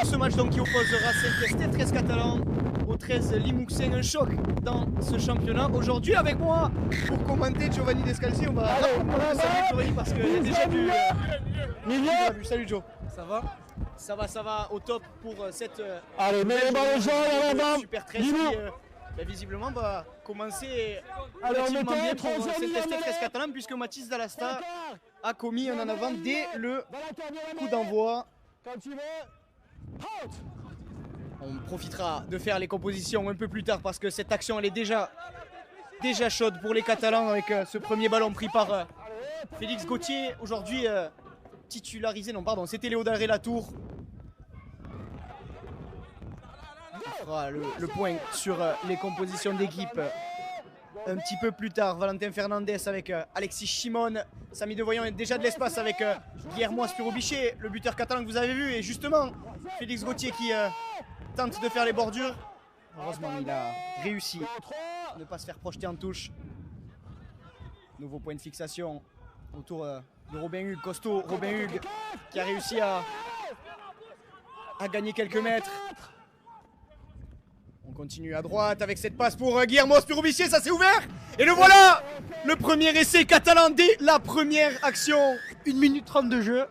Ce match donc qui opposera Saint-Estève 13 Catalan au 13 Limouxin, un choc dans ce championnat. Aujourd'hui avec moi pour commenter Giovanni Descalzi, on va saluer Giovanni parce qu'il y a déjà du abus. Salut Joe. Ça va? Ça va au top pour cette allez, mets les balles aux gens, Super 13 qui visiblement va commencer allez, relativement bien pour Saint-Estève 13 Catalan puisque Mathis Dallasta a commis un en avant dès le coup d'envoi. Quand tu veux, on profitera de faire les compositions un peu plus tard parce que cette action elle est déjà chaude pour les Catalans avec ce premier ballon pris par Félix Gauthier. Aujourd'hui titularisé, non pardon, c'était Léo Daré-Latour. On fera le point sur les compositions d'équipe un petit peu plus tard. Valentin Fernandez avec Alexis Chimone. Samy Devoyant a déjà de l'espace avec Guillermo Aspiro-Bichet, le buteur catalan que vous avez vu. Et justement, Félix Gauthier qui tente de faire les bordures. Heureusement, il a réussi à ne pas se faire projeter en touche. Nouveau point de fixation autour de Robin Hugues, costaud Robin Hugues qui a réussi à gagner quelques mètres. On continue à droite avec cette passe pour Guillermo Aspiro-Bichet, ça s'est ouvert. Et le voilà, le premier essai catalan dès la première action. 1 minute 30 de jeu,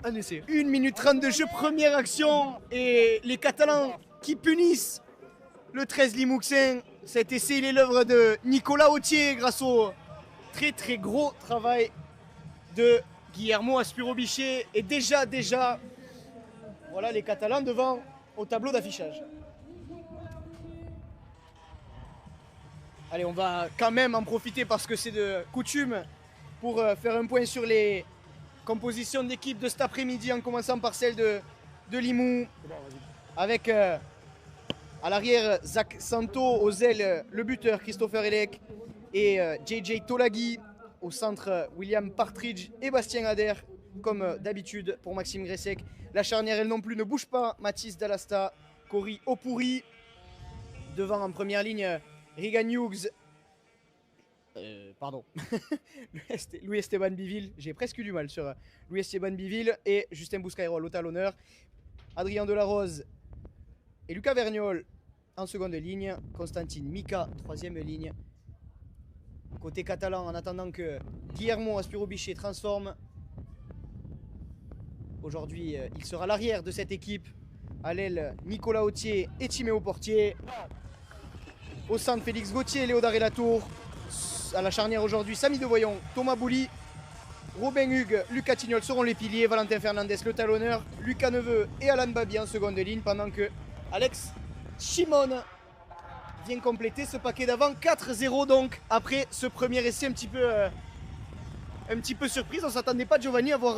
un essai. 1 minute 30 de jeu, première action. Et les Catalans qui punissent le 13 Limouxin. Cet essai, il est l'œuvre de Nicolas Autier grâce au très gros travail de Guillermo Aspiro-Bichet. Et déjà, voilà les Catalans devant au tableau d'affichage. Allez, on va quand même en profiter parce que c'est de coutume pour faire un point sur les compositions d'équipe de cet après-midi en commençant par celle de Limoux avec à l'arrière Zach Santo, aux ailes le buteur Christopher Elec et JJ Tolagui, au centre William Partridge et Bastien Ader comme d'habitude pour Maxime Gressec. La charnière elle non plus ne bouge pas, Mathis Dallasta, Cory Opouri devant en première ligne Regan Hughes, Louis Esteban Biville, j'ai presque eu du mal sur Louis Esteban Biville et Justin Bouscaïrol au talonneur, Adrien Delarose et Lucas Vergnol en seconde ligne, Constantine Mika, troisième ligne. Côté catalan, en attendant que Guillermo Aspiro-Bichet transforme, aujourd'hui il sera l'arrière de cette équipe, à l'aile Nicolas Autier et Timéo Portier. Au centre, Félix Gauthier, Léo Daré-Latour. À la charnière aujourd'hui, Samy Devoyant, Thomas Bouli, Robin Hugues, Lucas Tignol seront les piliers. Valentin Fernandez, le talonneur. Lucas Neveu et Alan Babi en seconde ligne. Pendant que Alex Chimone vient compléter ce paquet d'avant. 4-0 donc après ce premier essai un petit peu surprise. On ne s'attendait pas, Giovanni, à voir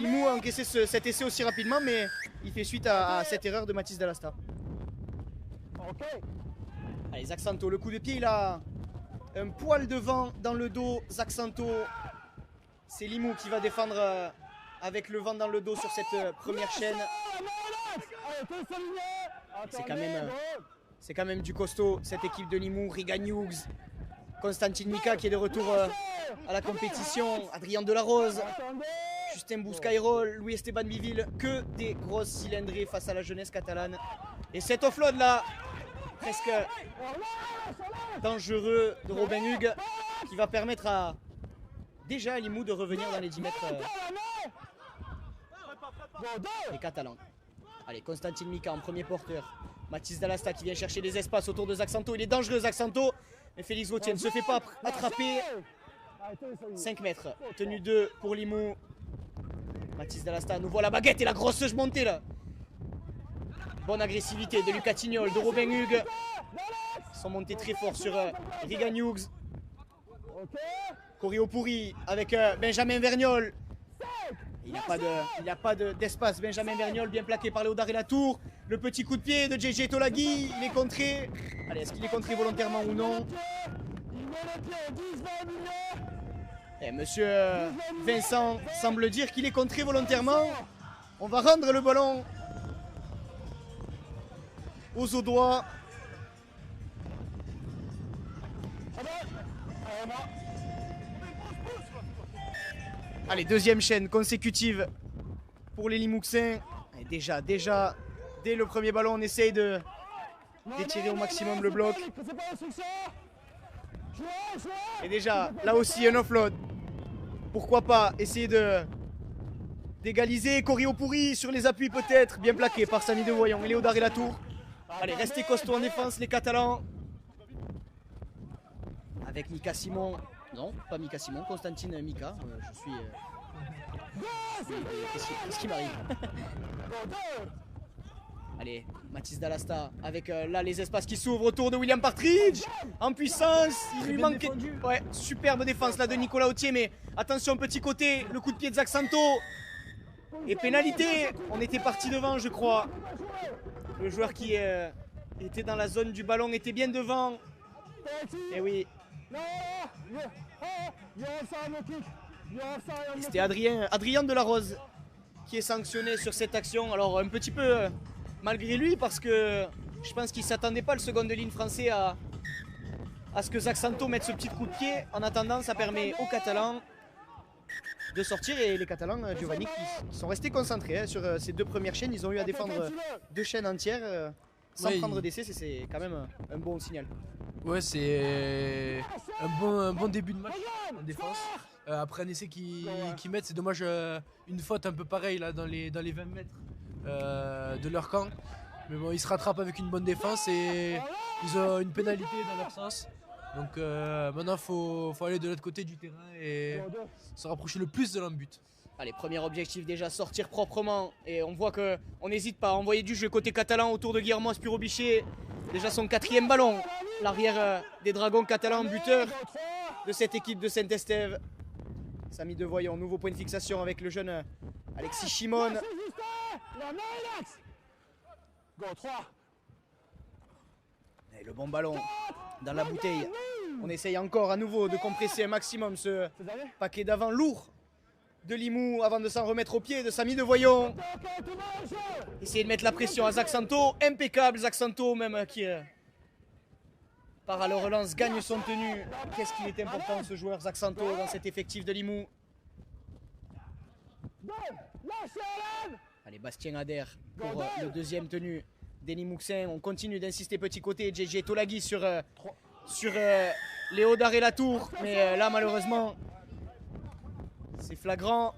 Limoux encaisser cet essai aussi rapidement. Mais il fait suite à cette erreur de Mathis Dallasta. Allez, Zach Santo, le coup de pied, il a un poil de vent dans le dos. Zach Santo, c'est Limoux qui va défendre avec le vent dans le dos sur cette première chaîne. C'est quand même du costaud, cette équipe de Limoux. Regan Hughes, Constantine Mika qui est de retour à la compétition. Adrien Delarose, Justin Bouscaïrol, Louis Esteban Biville. Que des grosses cylindrées face à la jeunesse catalane. Et cet offload là, presque dangereux de Robin Hugues qui va permettre à déjà Limoux de revenir dans les 10 mètres les Catalans. Allez, Constantine Mika en premier porteur. Mathis Dallasta qui vient chercher des espaces autour de Zach Santo. Il est dangereux Zach Santo, mais Félix Gauthier ne se fait pas attraper. 5 mètres, tenue 2 pour Limoux. Mathis Dallasta nous voit la baguette et la grosse montée là. Bonne agressivité de Lucas Tignol, de Robin Hugues. Ils sont montés très fort sur Regan Hughes. Cory Opouri avec Benjamin Vergnol. Il n'y a pas d'espace. Benjamin Vergnol bien plaqué par Léo Daré-Latour. Le petit coup de pied de JJ Tolagui. Il est contré. Allez, est-ce qu'il est contré volontairement ou non? Et monsieur Vincent semble dire qu'il est contré volontairement. On va rendre le ballon aux Audois. Allez, deuxième chaîne consécutive pour les Limouxins. Et déjà Dès le premier ballon, on essaye d'étirer au maximum le bloc. Et déjà, là aussi, un offload. Pourquoi pas essayer d'égaliser. Corio pourri sur les appuis peut-être. Bien plaqué par Samy Devoyant et Léo Daré-Latour. Allez, restez costauds en défense, les Catalans. Avec Mika Simon. Non, pas Mika Simon, Constantine Mika. Je suis... Qu'est-ce qui m'arrive? Allez, Mathis Dallasta avec là les espaces qui s'ouvrent autour de William Partridge. En puissance, il lui manquait... Ouais, superbe défense là de Nicolas Autier, mais attention, petit côté, le coup de pied de Zach Santo. Et pénalité, on était parti devant je crois. Le joueur qui était dans la zone du ballon était bien devant. Et oui. C'était Adrien Delarose qui est sanctionné sur cette action. Alors un petit peu malgré lui parce que je pense qu'il ne s'attendait pas le second de ligne français à ce que Zach Santo mette ce petit coup de pied. En attendant, ça permet aux Catalans de sortir et les Catalans, Giovanni, qui sont restés concentrés hein, sur ces deux premières chaînes. Ils ont eu à défendre deux chaînes entières sans prendre d'essai. C'est quand même un bon signal. Ouais, c'est un bon début de match en défense. Après un essai qui mettent, c'est dommage une faute un peu pareille là, dans les 20 mètres de leur camp. Mais bon, ils se rattrapent avec une bonne défense et ils ont une pénalité dans leur sens. Donc maintenant, faut aller de l'autre côté du terrain et se rapprocher le plus de l'embut. Allez, premier objectif déjà, sortir proprement. Et on voit qu'on n'hésite pas à envoyer du jeu côté catalan autour de Guillermo Aspiro-Bichet. Déjà son 4e ballon. L'arrière des Dragons catalans, buteur de cette équipe de Saint-Estève. Samy Devoyant, nouveau point de fixation avec le jeune Alexis Chimon. Et le bon ballon dans la bouteille. On essaye encore à nouveau de compresser un maximum ce paquet d'avant lourd de Limoux avant de s'en remettre au pied de Samy Devoyant. Essayer de mettre la pression à Zach Santo. Impeccable Zach Santo même qui part à la relance, gagne son tenue. Qu'est-ce qu'il est important ce joueur Zach Santo dans cet effectif de Limoux. Allez, Bastien Adair pour le deuxième tenue des Limouxins. On continue d'insister petit côté. JJ Tolagui sur Léo Daré-Latour. Mais là malheureusement c'est flagrant.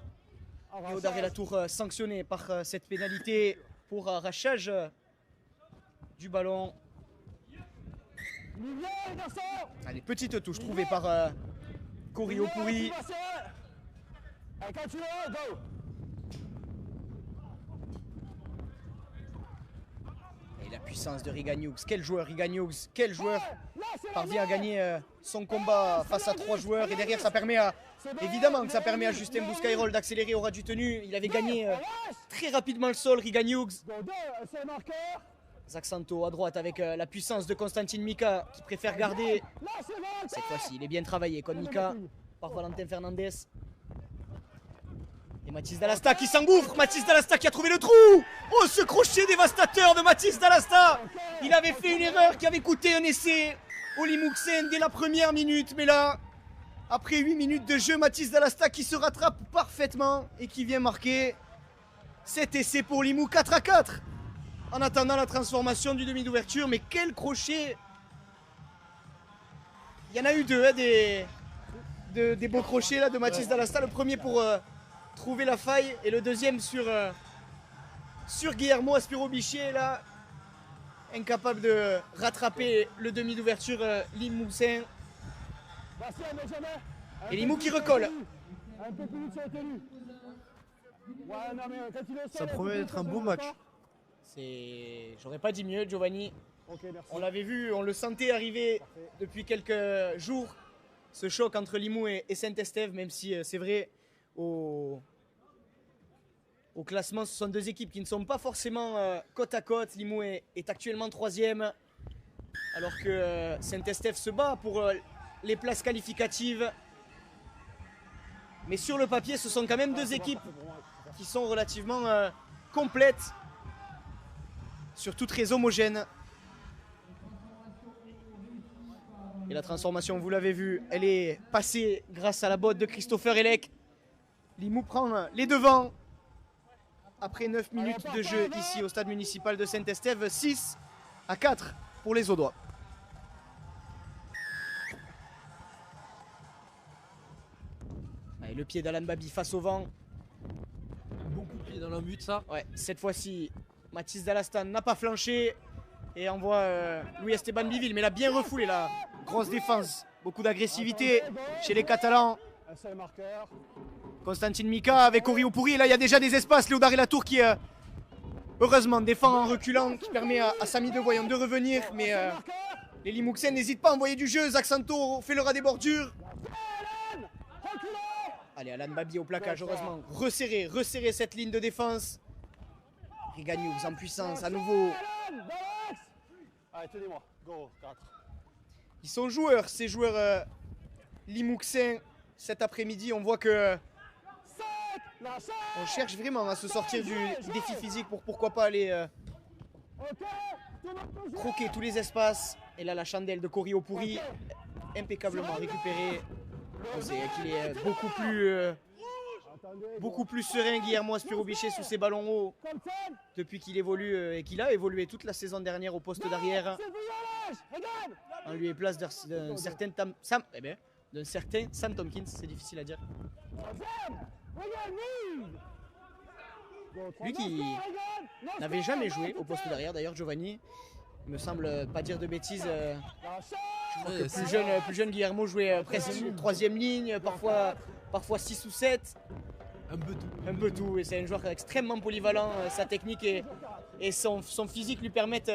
Léo Daré-Latour sanctionné par cette pénalité pour arrachage du ballon. Allez, petite touche trouvée par Corio Pourri. Et la puissance de Regan Hughes. Quel joueur Regan Hughes. Quel joueur parvient à gagner son combat face à 3 joueurs. Et derrière ça permet à... Évidemment que ça permet à Justin Bouscaïrol d'accélérer au ras du tenu. Il avait gagné très rapidement le sol, Regan Hughes. Zach Santo à droite avec la puissance de Constantine Mika qui préfère garder. Cette fois-ci, il est bien travaillé contre Mika par Valentin Fernandez. Et Mathis Dallasta qui s'engouffre. Mathis Dallasta qui a trouvé le trou. Oh, ce crochet dévastateur de Mathis Dallasta. Il avait fait une erreur qui avait coûté un essai au Limouxen dès la première minute. Mais là, après 8 minutes de jeu, Mathis Dallasta qui se rattrape parfaitement et qui vient marquer cet essai pour Limoux 4-4. En attendant la transformation du demi d'ouverture, mais quel crochet! Il y en a eu deux, hein, des beaux crochets là, de Mathis Dallasta. Le premier pour trouver la faille et le deuxième sur Guillermo Aspiro-Bichet, là, incapable de rattraper le demi d'ouverture Limouxin. Et Limoux qui recolle. Ça promet d'être un beau match. J'aurais pas dit mieux, Giovanni. On l'avait vu, on le sentait arriver depuis quelques jours, ce choc entre Limoux et Saint-Estève, même si c'est vrai, au classement, ce sont deux équipes qui ne sont pas forcément côte à côte. Limoux est actuellement 3e, alors que Saint-Estève se bat pour les places qualificatives. Mais sur le papier, ce sont quand même deux équipes qui sont relativement complètes, surtout très homogènes. Et la transformation, vous l'avez vu, elle est passée grâce à la botte de Christopher Elec. Limoux prend les devants. après 9 minutes de jeu ici au stade municipal de Saint-Estève. 6-4 pour les Audois. Allez, le pied d'Alan Babi face au vent. Beaucoup de pieds dans la but, ça. Ouais, cette fois-ci, Mathis Dalastan n'a pas flanché et envoie Louis Esteban Biville, mais il a bien refoulé la grosse défense. Beaucoup d'agressivité chez les Catalans. Constantin Mika avec Cory Opouri. Et là, il y a déjà des espaces. Léodard et Latour qui, heureusement, défend en reculant, qui permet à Samy Devoyon de revenir. Mais les Limouxens n'hésitent pas à envoyer du jeu. Zach Santo fait le ras des bordures. Allez, Alan Babi au plaquage, heureusement. Resserrer cette ligne de défense. Regan Hughes en puissance à nouveau. Allez, tenez-moi. Go, 4. Ils sont joueurs, ces joueurs Limouxens. Cet après-midi, on voit que on cherche vraiment à se sortir du défi physique pour pourquoi pas aller croquer tous les espaces. Et là, la chandelle de Cory Opouri, impeccablement récupérée. On sait qu'il est beaucoup plus serein, Guillermo Aspiro-Bichet, sous ses ballons hauts depuis qu'il évolue et qu'il a évolué toute la saison dernière au poste d'arrière. En lui et place d'un certain Sam Tompkins, c'est difficile à dire. Lui qui n'avait jamais joué au poste d'arrière, d'ailleurs Giovanni, il me semble pas dire de bêtises. Je crois que plus jeune Guillermo jouait presque troisième ligne, parfois 6 ou 7. Un peu tout, et c'est un joueur extrêmement polyvalent. Sa technique et son physique lui permettent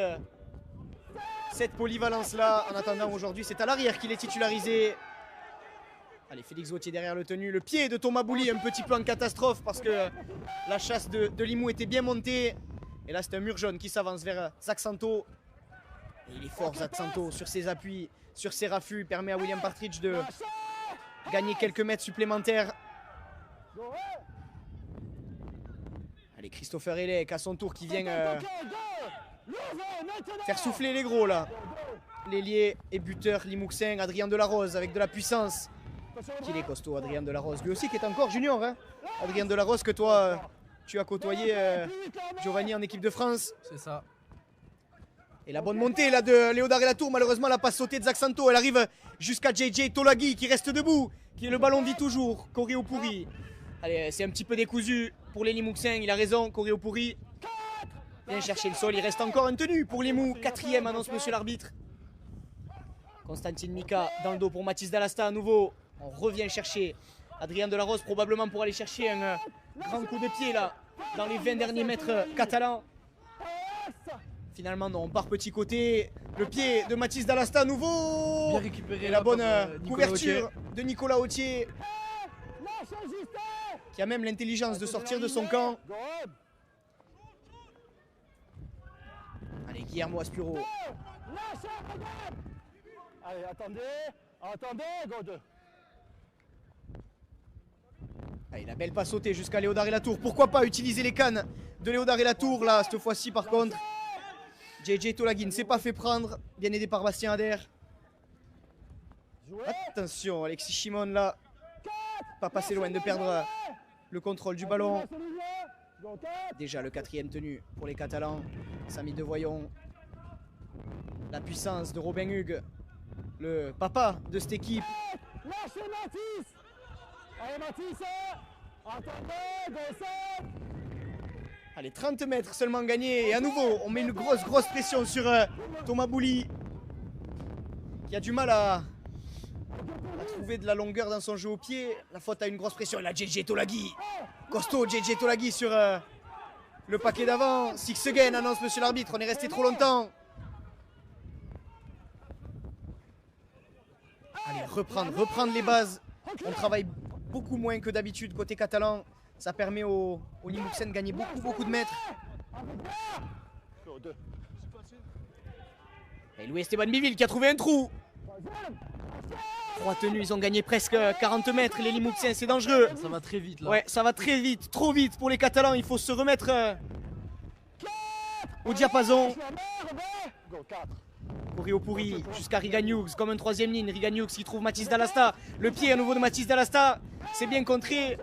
cette polyvalence-là. En attendant, aujourd'hui, c'est à l'arrière qu'il est titularisé. Allez, Félix Gauthier derrière le tenu. Le pied de Thomas Bouli un petit peu en catastrophe parce que la chasse de Limoux était bien montée. Et là, c'est un mur jaune qui s'avance vers Zach Santo. Et il est fort, Zach Santo, sur ses appuis, sur ses raffus. Il permet à William Partridge de gagner quelques mètres supplémentaires. Allez, Christopher Elec à son tour qui vient faire souffler les gros là. L'ailier et buteur Limouxen, Adrien Delarose avec de la puissance. Qu'il est costaud, Adrien Delarose. Lui aussi qui est encore junior. Hein. Adrien Delarose que toi, tu as côtoyé Giovanni en équipe de France. C'est ça. Et la bonne montée là de Léodard et Latour. Malheureusement, la passe sautée de Zach Santo. Elle arrive jusqu'à JJ Tolagui qui reste debout. Qui le ballon vit toujours. Cory Opouri. Allez, c'est un petit peu décousu pour les Limouxens. Il a raison, Cory Opouri. Vient chercher le sol. Il reste encore un tenu pour les Mous. 4e, annonce monsieur l'arbitre. Constantin Mika dans le dos pour Mathis Dalasta à nouveau. On revient chercher Adrien Delarose, probablement pour aller chercher un grand coup de pied là, dans les 20 derniers mètres catalans. Finalement, non, on part petit côté. Le pied de Mathis Dalasta à nouveau. Bien récupéré. Et la bonne couverture de Nicolas Autier. Qui a même l'intelligence de sortir de son camp. Allez, Guillermo Aspiro. Allez, attendez, go 2. Allez, la belle passe sautée jusqu'à Léodard et Latour. Pourquoi pas utiliser les cannes de Léodard et Latour là, cette fois-ci par contre. JJ Tolagui ne s'est pas fait prendre, bien aidé par Bastien Adair. Attention, Alexis Chimon là, pas passé loin de perdre le contrôle du ballon. Déjà le 4e tenu pour les Catalans. Samy Devoyon. La puissance de Robin Hugues, le papa de cette équipe. Allez, 30 mètres seulement gagnés. Et à nouveau, on met une grosse pression sur Thomas Bouli. Qui a du mal à trouver de la longueur dans son jeu au pied. La faute à une grosse pression. Et là, JJ Tolagui. Costaud, JJ Tolagui sur le paquet d'avant. Six again, annonce monsieur l'arbitre. On est resté trop longtemps. Allez, reprendre les bases. On travaille beaucoup moins que d'habitude côté catalan. Ça permet aux Limouxens de gagner beaucoup de mètres. Et Louis Esteban Biville qui a trouvé un trou. 3 tenues, ils ont gagné presque 40 mètres. Les Limouxens, c'est dangereux. Ça va très vite là. Ouais, ça va très vite, trop vite pour les Catalans. Il faut se remettre au diapason. Cory Opouri jusqu'à Regan Hughes comme un 3e ligne. Regan Hughes qui trouve Mathis Dalasta. Le pied à nouveau de Mathis Dalasta. C'est bien contré.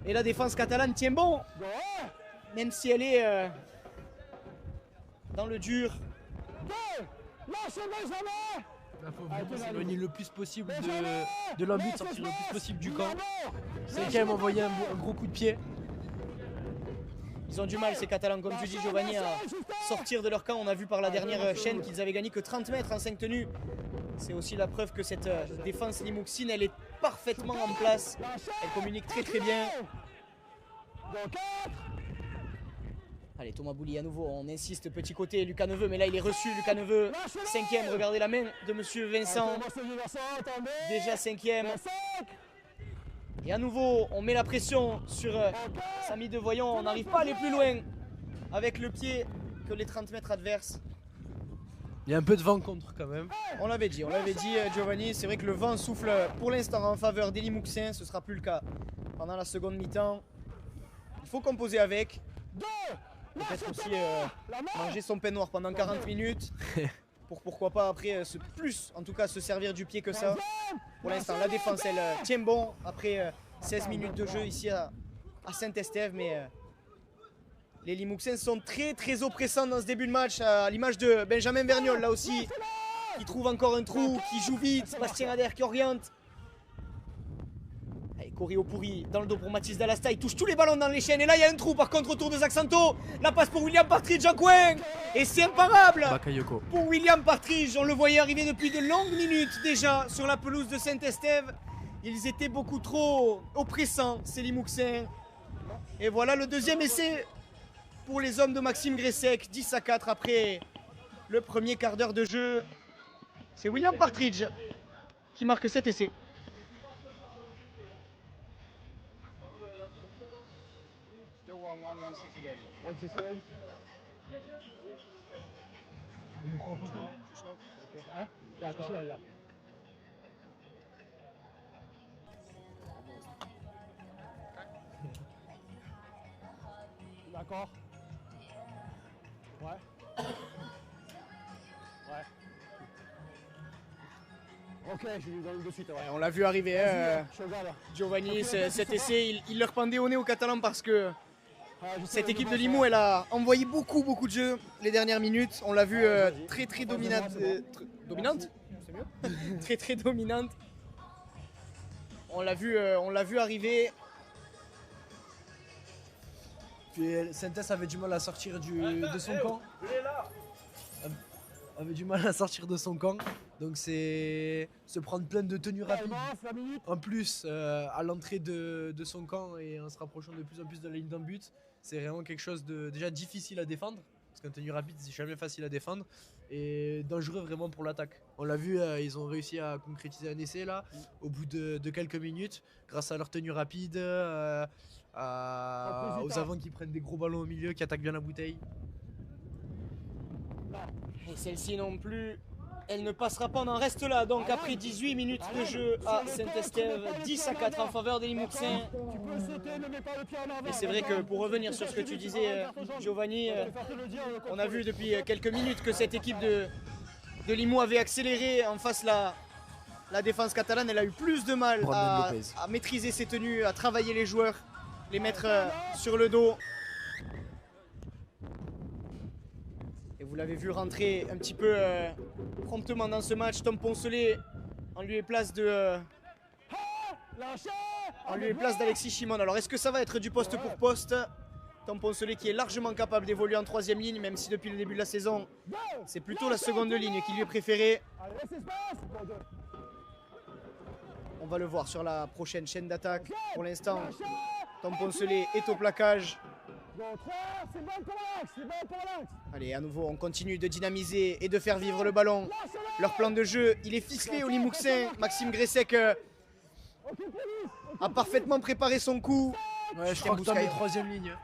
Et la défense catalane tient bon. même si elle est dans le dur. Il faut vraiment s'éloigner le plus possible de l'embut, sortir le plus possible du camp. 5e envoyer un gros coup de pied. Ils ont du mal, ces Catalans, comme tu dis Giovanni, à sortir de leur camp. On a vu par la dernière chaîne qu'ils avaient gagné que 30 mètres en 5 tenues. C'est aussi la preuve que cette défense limouxine, elle est parfaitement en place. Elle communique très très bien. Allez, Thomas Bouli à nouveau, on insiste, petit côté, Lucas Neveu, mais là il est reçu, Lucas Neveu, 5e, regardez la main de monsieur Vincent, déjà 5e. Et à nouveau, on met la pression sur Samy Devoyant, on n'arrive pas à aller plus loin avec le pied que les 30 mètres adverses. Il y a un peu de vent contre quand même. On l'avait dit Giovanni, c'est vrai que le vent souffle pour l'instant en faveur des Limouxins, ce ne sera plus le cas pendant la seconde mi-temps. Il faut composer avec. Peut-être aussi manger son pain noir pendant 40 minutes pour pourquoi pas après en tout cas se servir du pied que ça. Pour l'instant la défense elle tient bon après 16 minutes de jeu ici à Saint-Estève, mais les Limouxins sont très très oppressants dans ce début de match, à l'image de Benjamin Vergnol là aussi qui trouve encore un trou, qui joue vite, Bastien Adair qui oriente. Corio Pourri dans le dos pour Mathis Dallasta, il touche tous les ballons dans les chaînes et là il y a un trou par contre autour de Zach Santo. La passe pour William Partridge en coin et c'est imparable Bakayoko. Pour William Partridge. On le voyait arriver depuis de longues minutes déjà sur la pelouse de Saint-Estève. Ils étaient beaucoup trop oppressants ces Limouxins. Et voilà le deuxième essai pour les hommes de Maxime Gressec, 10-4 après le premier quart d'heure de jeu. C'est William Partridge qui marque cet essai. D'accord. Ouais. Ouais. Ok, je lui donne de suite. Ouais. On l'a vu arriver, Giovanni, cet essai, il leur pendait au nez aux Catalans parce que cette équipe de Limoux, elle a envoyé beaucoup de jeux les dernières minutes. On l'a vu très dominante. Dominante ? C'est mieux. Très dominante. On l'a vu arriver. Puis Saint-Est avait du mal à sortir de son camp. Avait du mal à sortir de son camp. Donc c'est se prendre plein de tenues rapides. En plus, à l'entrée de son camp et en se rapprochant de plus en plus de la ligne d'un but, c'est vraiment quelque chose de déjà difficile à défendre. Parce qu'un tenue rapide, c'est jamais facile à défendre. Et dangereux vraiment pour l'attaque. On l'a vu, ils ont réussi à concrétiser un essai là, au bout de quelques minutes, grâce à leur tenue rapide, aux avants qui prennent des gros ballons au milieu, qui attaquent bien la bouteille. Et celle-ci non plus, elle ne passera pas, on en reste là. Donc après 18 minutes de jeu à Saint-Estève, 10-4 en faveur des Limouxins. Et c'est vrai que pour revenir sur ce que tu disais Giovanni, on a vu depuis quelques minutes que cette équipe de Limoux avait accéléré en face la défense catalane. Elle a eu plus de mal à maîtriser ses tenues, à travailler les joueurs, les mettre sur le dos. Vous l'avez vu rentrer un petit peu promptement dans ce match, Tom Poncelet en lieu et place d'Alexis Chimone. Alors est-ce que ça va être du poste pour poste? Tom Poncelet qui est largement capable d'évoluer en troisième ligne, même si depuis le début de la saison, c'est plutôt la seconde ligne qui lui est préférée. On va le voir sur la prochaine chaîne d'attaque. Pour l'instant, Tom Poncelet est au plaquage. Allez, à nouveau, on continue de dynamiser et de faire vivre le ballon. Leur plan de jeu, il est ficelé au Limouxin. Maxime Gressec a parfaitement préparé son coup. Ouais, je crois que Tom est troisième ligne.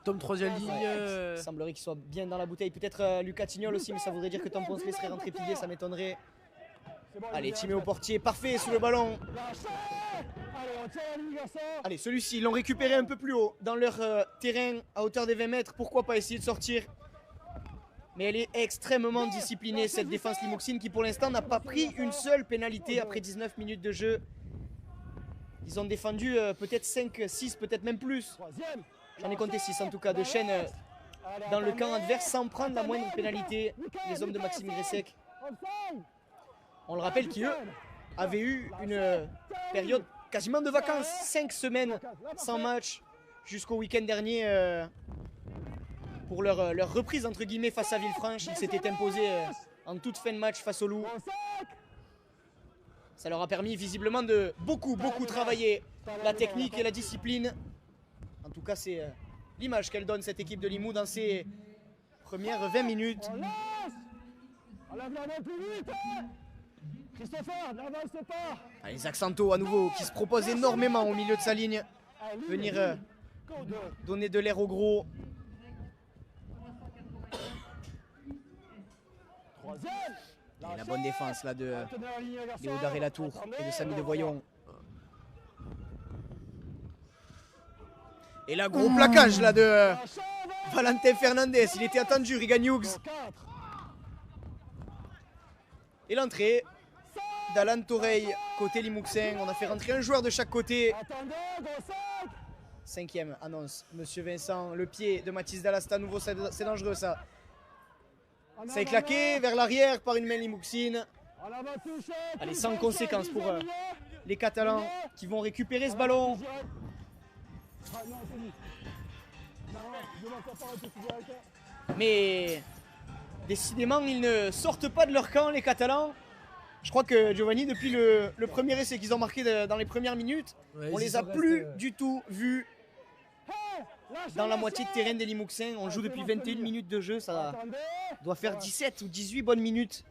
Tom troisième ligne. Il semblerait qu'il soit bien dans la bouteille. Peut-être Lucas Tignol aussi, mais ça voudrait dire que Tom Poncelet serait rentré pilier, ça m'étonnerait. Allez, Timéo Portier, parfait sous le ballon. Allez, celui-ci, ils l'ont récupéré un peu plus haut dans leur terrain à hauteur des 20 mètres. Pourquoi pas essayer de sortir? Mais elle est extrêmement disciplinée, cette défense limouxine, qui pour l'instant n'a pas pris une seule pénalité après 19 minutes de jeu. Ils ont défendu peut-être 5, 6, peut-être même plus. j'en ai compté 6 en tout cas, de chaînes dans le camp adverse sans prendre la moindre pénalité. Les hommes de Maxime Gresec, on le rappelle, qui eux avaient eu une période quasiment de vacances, 5 semaines sans match jusqu'au week-end dernier pour leur reprise entre guillemets face à Villefranche. Ils s'étaient imposés en toute fin de match face au Loup. Ça leur a permis visiblement de beaucoup travailler la technique et la discipline. En tout cas, c'est l'image qu'elle donne cette équipe de Limoux dans ses premières 20 minutes. Les Accento à nouveau qui se proposent énormément au milieu de sa ligne. Venir donner de l'air au gros. Et la bonne défense là de Léo Daré-Latour et de Samy de Voyon. Et là, gros plaquage là de Valentin Fernandez. Il était attendu, Regan Hughes. Et l'entrée d'Alan Toreil côté Limouxin. On a fait rentrer un joueur de chaque côté. 5e annonce Monsieur Vincent. Le pied de Mathis Dallasta. Nouveau, c'est dangereux ça. Ça est claqué vers l'arrière par une main limouxine. Allez, sans conséquence pour les Catalans qui vont récupérer ce ballon. Mais décidément, ils ne sortent pas de leur camp, les Catalans. Je crois que Giovanni, depuis le premier essai qu'ils ont marqué dans les premières minutes, ouais, on les a plus du tout vus dans la moitié de terrain des Limouxins. On joue depuis 21 minutes de jeu, ça doit faire 17 ou 18 bonnes minutes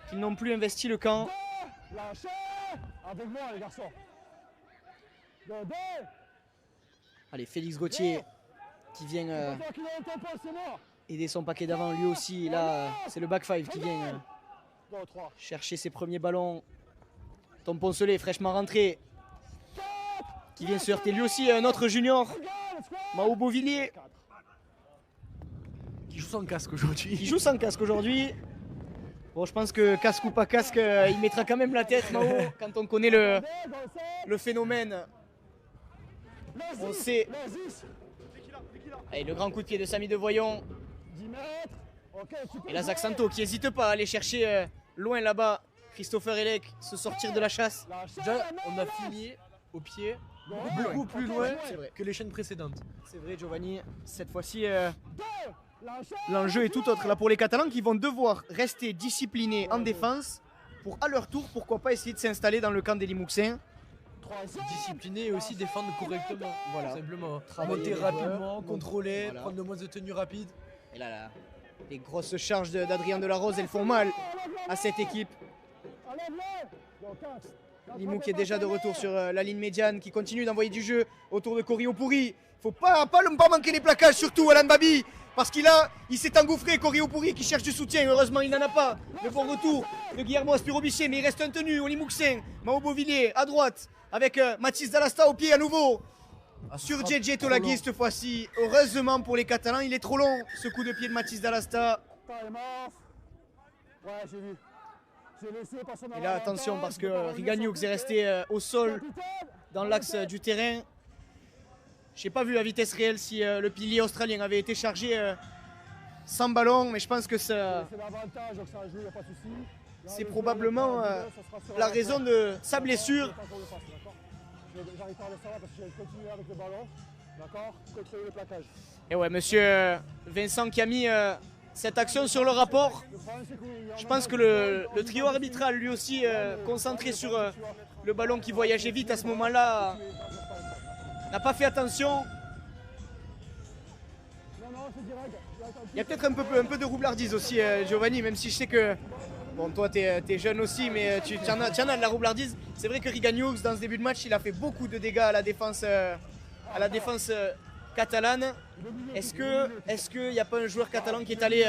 qu'ils n'ont plus investi le camp. Allez, Félix Gauthier qui vient aider son paquet d'avant lui aussi. Là, c'est le back five qui vient chercher ses premiers ballons. Tom Poncelet, fraîchement rentré, qui vient se heurter lui aussi un autre junior, Mao Beauvillier, qui joue sans casque aujourd'hui. Qui joue sans casque aujourd'hui. Bon, je pense que casque ou pas casque, il mettra quand même la tête, Mao, quand on connaît le phénomène. On sait. Allez, le grand coup de pied de Samy de Voyon. Et là, Accento qui n'hésite pas à aller chercher loin là-bas Christopher Elec, se sortir de la chasse. Déjà, on a fini au pied beaucoup plus loin que les chaînes précédentes. C'est vrai, Giovanni. Cette fois-ci, l'enjeu est tout autre. Là, pour les Catalans qui vont devoir rester disciplinés en défense pour, à leur tour, pourquoi pas essayer de s'installer dans le camp des Limouxins. Discipliner et aussi défendre correctement. Voilà. Simplement. Monter rapidement, contrôler, prendre le moins de tenue rapide. Et là, les grosses charges d'Adrien Delarose, elles font mal à cette équipe. Limoux qui est déjà de retour sur la ligne médiane, qui continue d'envoyer du jeu autour de Corio Pourri. Faut pas manquer les plaquages, surtout Alan Babi, parce qu'il s'est engouffré. Corio Pourri qui cherche du soutien, heureusement il n'en a pas. Le bon retour de Guillermo Aspiro-Biché, mais il reste un tenu au Limouxin. Mao Beauvillier à droite, avec Mathis Dallasta au pied à nouveau. Sur JJ Tolagui cette fois-ci. Heureusement pour les Catalans, il est trop long ce coup de pied de Mathis Dallasta. Et là, attention, parce que Regan Hughes est resté au sol dans l'axe du terrain. Je n'ai pas vu à vitesse réelle si le pilier australien avait été chargé sans ballon, mais je pense que c'est probablement la raison de sa blessure. Et ouais, monsieur Vincent qui a mis cette action sur le rapport. Je pense que le trio arbitral, lui aussi concentré sur le ballon qui voyageait vite à ce moment-là, n'a pas fait attention. Il y a peut-être un peu de roublardise aussi, Giovanni, même si je sais que bon, toi t'es jeune aussi, mais tu en as de la roublardise. C'est vrai que Regan Hughes, dans ce début de match, il a fait beaucoup de dégâts à la défense catalane. Est-ce qu'il n'y a pas un joueur catalan qui est allé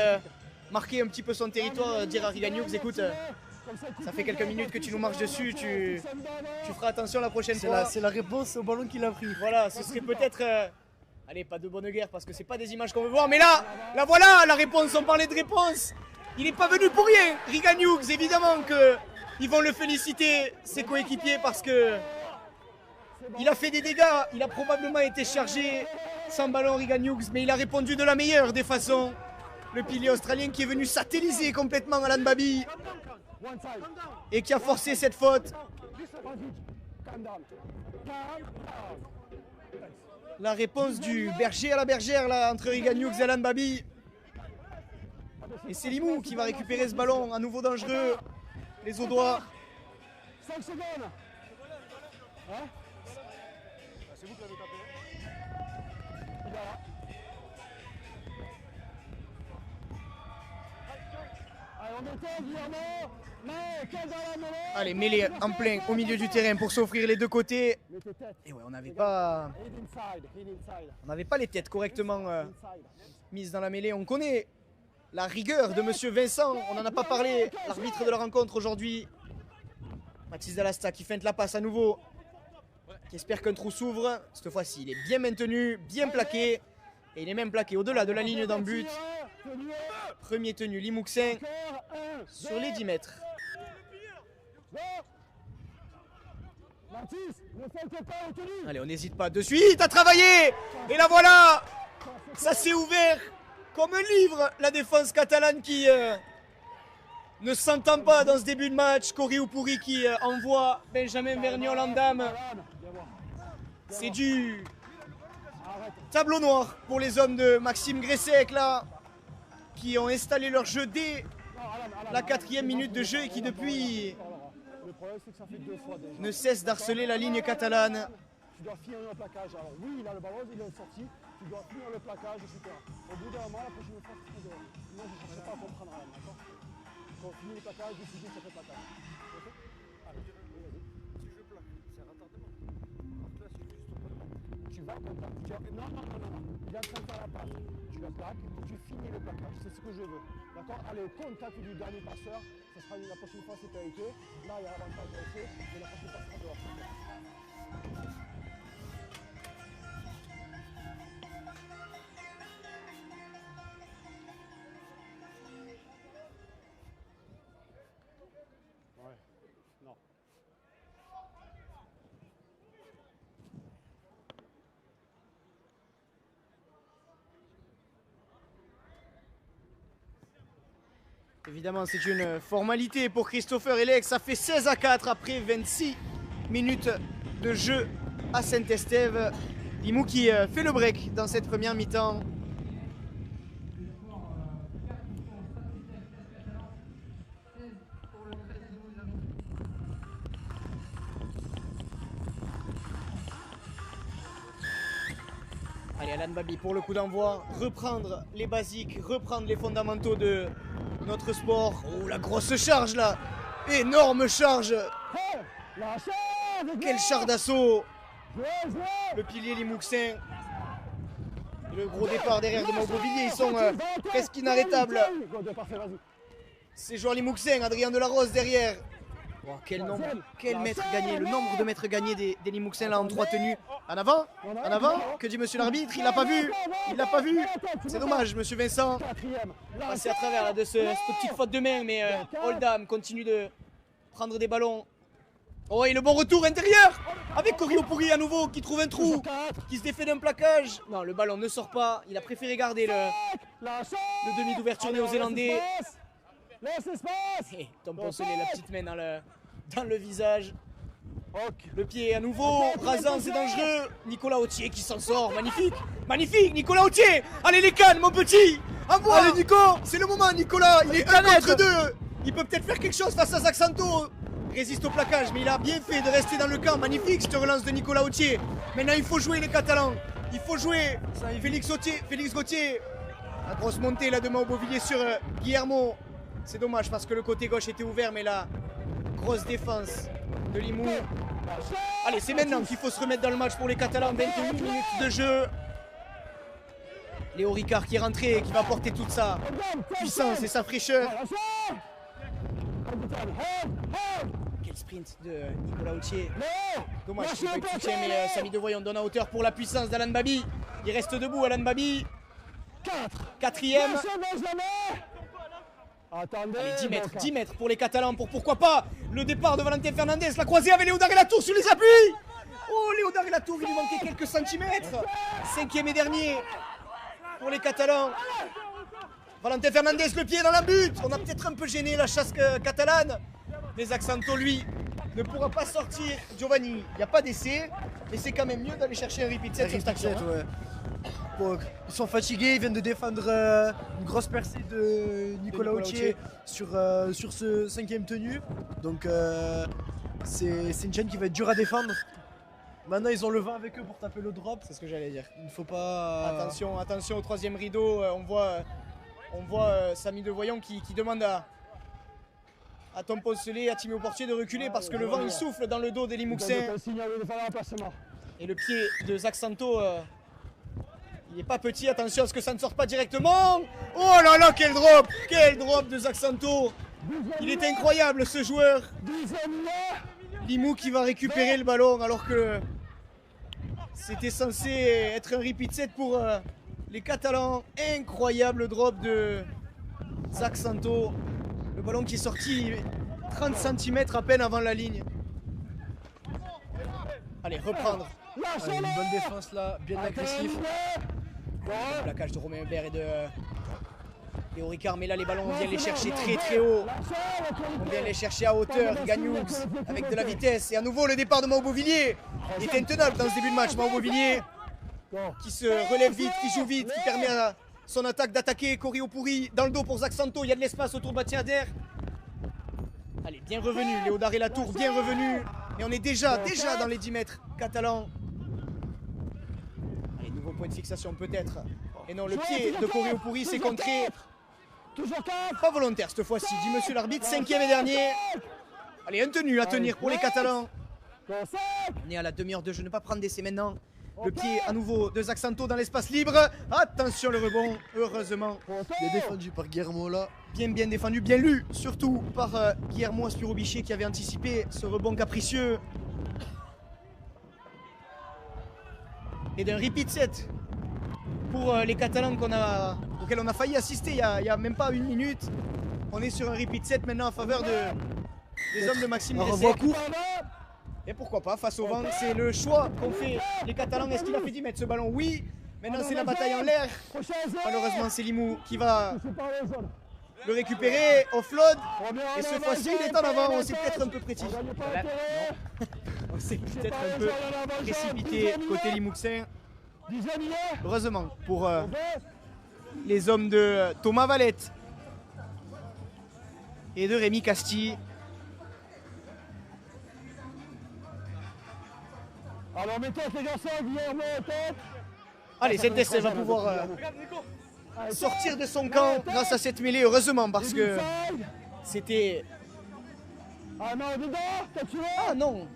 marquer un petit peu son territoire, dire à Regan Hughes, écoute, ça fait quelques minutes que tu nous marches dessus, tu feras attention la prochaine fois. C'est la réponse au ballon qu'il a pris. Voilà, ce serait peut-être... allez, pas de bonne guerre parce que c'est pas des images qu'on veut voir, mais là voilà la réponse, on parlait de réponse. Il n'est pas venu pour rien, Regan Hughes, évidemment qu'ils vont le féliciter, ses coéquipiers, parce que Il a fait des dégâts. Il a probablement été chargé sans ballon Regan Hughes, mais il a répondu de la meilleure des façons. Le pilier australien qui est venu satelliser complètement Alan Babi et qui a forcé cette faute. La réponse du berger à la bergère là, entre Regan Hughes et Alan Babi. Et c'est Limou qui va récupérer ce ballon à nouveau dangereux. Les Audois. 5 secondes. Hein? C'est vous qui l'avez tapé. Il est là. Allez, on détend, Guillermo. Mais, quel dans la mêlée. Allez, mêlée en plein au milieu du terrain pour s'offrir les deux côtés. Et ouais, on n'avait pas les têtes correctement mises dans la mêlée. On connaît la rigueur de Monsieur Vincent. On n'en a pas parlé, l'arbitre de la rencontre aujourd'hui. Mathis Dalasta qui feinte la passe à nouveau. Qui espère qu'un trou s'ouvre. Cette fois-ci, il est bien maintenu, bien plaqué. Et il est même plaqué au-delà de la ligne d'en but. Premier tenu, Limouksin sur les 10 mètres. Allez, on n'hésite pas de suite à travailler. Et la voilà. Ça s'est ouvert comme un livre. La défense catalane qui ne s'entend pas dans ce début de match. Corey Oupouri qui envoie Benjamin Verniol en dame. C'est du tableau noir pour les hommes de Maxime Gressek là, qui ont installé leur jeu dès la 4e minute de jeu et qui depuis ne cessent d'harceler la ligne catalane. Tu dois finir le plaquage. Alors oui, il a le ballon, il est sorti. Tu dois finir le plaquage, etc. Au bout d'un moment, la prochaine fois, c'est de... Moi, je ne chercherai pas à comprendre rien, d'accord? Quand on finit le plaquage, décider ça fait le plaquage. Ok? Allez, vas-y. Si je plaque, c'est un retardement. Donc là, c'est juste pas... Tu vas contacter. Non. Il est en train de faire la passe. Tu la plaques, tu finis le plaquage. C'est ce que je veux. D'accord? Allez, au contact du dernier passeur. Ça sera la prochaine fois, c'est pénalité. Là, il y a l'avantage de l'essai. Mais la prochaine fois, ça sera dehors. Non. Évidemment, c'est une formalité pour Christopher Elec. Ça fait 16-4 après 26 minutes de jeu à Saint-Estève. Limou qui fait le break dans cette première mi-temps. Allez, Alan Babi pour le coup d'envoi, reprendre les basiques, reprendre les fondamentaux de notre sport. Oh, la grosse charge là, énorme charge. Quel char d'assaut. Le pilier Limouksin. Le gros départ derrière de Montgauvilliers, ils sont presque inarrêtables. Ces joueurs Limouksin, Adrien Delarose derrière. Oh, quel mètre gagné, le nombre de mètres gagnés des Limouxins là en 3 tenues. En avant, que dit monsieur l'arbitre? Il l'a pas vu, c'est dommage monsieur Vincent. Passé à travers là, de cette petite faute de main, mais Oldham continue de prendre des ballons. Oh, et le bon retour intérieur avec Corey Oupouri à nouveau qui trouve un trou, qui se défait d'un plaquage. Non, le ballon ne sort pas, il a préféré garder le demi d'ouverture néo-zélandais. Et Tom Poncelet, la petite main dans le visage. Le pied à nouveau, rasant, c'est dangereux. Nicolas Autier qui s'en sort, magnifique, Nicolas Autier. Allez les cannes, mon petit, envoie. Allez Nico, c'est le moment Nicolas, il est 1 contre 2. Il peut peut-être faire quelque chose face à Zach Santo. Résiste au plaquage, mais il a bien fait de rester dans le camp. Magnifique cette relance de Nicolas Autier. Maintenant il faut jouer les Catalans, il faut jouer. Félix Gauthier. La grosse montée là de Montgauvilliers sur Guillermo. C'est dommage parce que le côté gauche était ouvert, mais la grosse défense de Limou. Allez, c'est maintenant qu'il faut se remettre dans le match pour les Catalans. 21 minutes de jeu. Léo Ricard qui est rentré, qui va apporter toute sa puissance et sa fraîcheur. Quel sprint de Nicolas Autier. Dommage qu'il n'y ait pas eu de soutien, mais Samy Devoyon donne à hauteur pour la puissance d'Alan Babi. Il reste debout, Alan Babi. 4e. Attendez, allez, 10 mètres pour les Catalans, pour pourquoi pas le départ de Valentin Fernandez, la croisée avec Léo Daré-Latour sur les appuis. Oh, Léodard et Latour, il lui manquait quelques centimètres. 5e et dernier pour les Catalans. Valentin Fernandez, le pied dans la butte. On a peut-être un peu gêné la chasse catalane. Mais Zaxanto, lui, ne pourra pas sortir. Giovanni, il n'y a pas d'essai. Mais c'est quand même mieux d'aller chercher un repeat set sur cette action. ouais. Bon, ils sont fatigués, ils viennent de défendre une grosse percée de Nicolas Autier sur ce 5e tenu. Donc c'est une chaîne qui va être dure à défendre. Maintenant ils ont le vent avec eux pour taper le drop. C'est ce que j'allais dire. Il ne faut pas... Attention, attention au 3e rideau. On voit Samy Devoyant qui demande à Tom Poncelet, à Timéo Portier de reculer parce que le vent il souffle dans le dos des Limouxins. Et le pied de Zaxanto, il n'est pas petit. Attention à ce que ça ne sorte pas directement. Oh là là, quel drop de Zaxanto. Il est incroyable ce joueur. Limou qui va récupérer le ballon alors que c'était censé être un repeat set pour les Catalans. Incroyable drop de Zaxanto. Le ballon qui est sorti 30 cm à peine avant la ligne. Allez, reprendre. Allez, une bonne défense là, bien agressif. Le plaquage de Romain Hubert et de Léo Ricard. Mais là, les ballons, on vient les chercher très très haut. On vient les chercher à hauteur. Gagnoux avec de la vitesse. Et à nouveau, le départ de Mao Beauvillier. Il est intenable dans ce début de match. Mao Beauvillier qui se relève vite, qui joue vite, qui permet à son attaque d'attaquer. Cory Opouri dans le dos pour Zaxanto. Il y a de l'espace autour de Batiader. Allez, bien revenu. Léodard et Latour, bien revenu. Et on est déjà dans les 10 mètres catalans. Allez, nouveau point de fixation peut-être. Et non, le pied de Cory Opouri s'est contré. Pas volontaire cette fois-ci, dit monsieur l'arbitre. 5e et dernier. Allez, un tenu à tenir pour les Catalans. On est à la demi-heure de jeu, ne pas prendre d'essai maintenant. Le pied à nouveau de Zaxanto dans l'espace libre. Attention le rebond, heureusement. Bien défendu par Guillermo là. Bien défendu, bien lu, surtout par Guillermo Aspiro-Bichet qui avait anticipé ce rebond capricieux. Et d'un repeat set pour les Catalans auxquels on a failli assister il y a même pas une minute. On est sur un repeat set maintenant en faveur des hommes de Maxime Dressek. Et pourquoi pas, face au vent, c'est le choix qu'ont fait les Catalans. Est-ce qu'il a fait 10 mètres ce ballon? Oui. Maintenant c'est la bataille en l'air. Malheureusement c'est Limou qui va le récupérer, offload. Et cette fois-ci il est en avant, on s'est peut-être un peu précis. On s'est peut-être un peu précipité côté Limouxin. Heureusement pour les hommes de Thomas Valette et de Rémi Castille. Alors mettez les garçons, Guillermo en tête. Allez, cette essai va pouvoir sortir de son camp grâce à cette mêlée, heureusement, parce que c'était... Ah non, dedans, Ah non.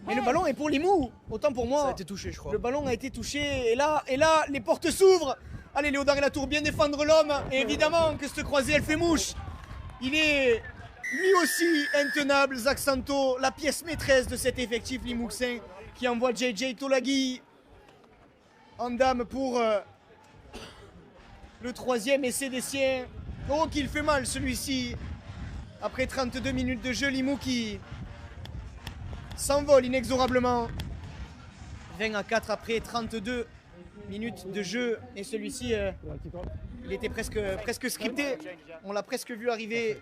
Mais le ballon est pour Limou, autant pour moi. Ça a été touché, je crois. Le ballon a été touché, et là, les portes s'ouvrent. Allez, Léodard et Latour, bien défendre l'homme. Et évidemment que cette croisée, elle fait mouche. Il est lui aussi intenable, Zaxanto, la pièce maîtresse de cet effectif limouxin, qui envoie JJ Tolagui en dame pour le 3e essai des siens. Oh, qu'il fait mal celui-ci. Après 32 minutes de jeu, Limou qui s'envole inexorablement. 20-4 après 32 minutes de jeu. Et celui-ci, il était presque scripté. On l'a presque vu arriver.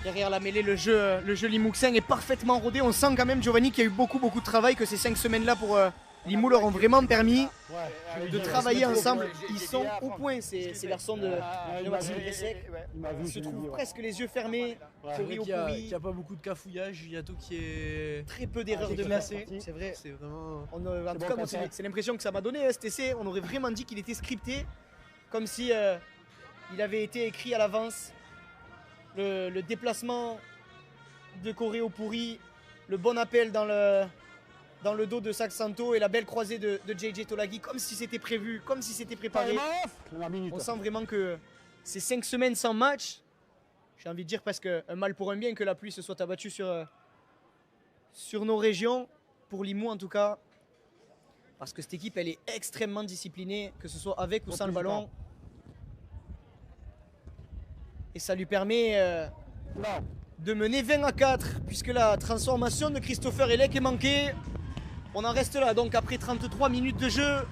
Derrière la mêlée, le jeu limouxin est parfaitement rodé. On sent quand même, Giovanni, qu'il y a eu beaucoup de travail, que ces 5 semaines-là pour Limou leur ont vraiment permis de travailler ensemble. Ils sont au point, ces garçons de Maxime Dressek. Ils se trouvent presque les yeux fermés. Il n'y a pas beaucoup de cafouillage, il y a tout qui est... Très peu d'erreurs de classé, c'est vrai. C'est vraiment... En tout cas, c'est l'impression que ça m'a donné, cet essai. On aurait vraiment dit qu'il était scripté, comme si il avait été écrit à l'avance. Le déplacement de Cory Opouri, le bon appel dans le dos de Zaxanto et la belle croisée de JJ Tolagui, comme si c'était prévu, comme si c'était préparé. On sent vraiment que ces 5 semaines sans match, j'ai envie de dire presque un mal pour un bien que la pluie se soit abattue sur nos régions, pour Limou en tout cas, parce que cette équipe elle est extrêmement disciplinée, que ce soit avec ou sans le ballon. Et ça lui permet de mener 20-4, puisque la transformation de Christopher Elec est manquée. On en reste là, donc après 33 minutes de jeu.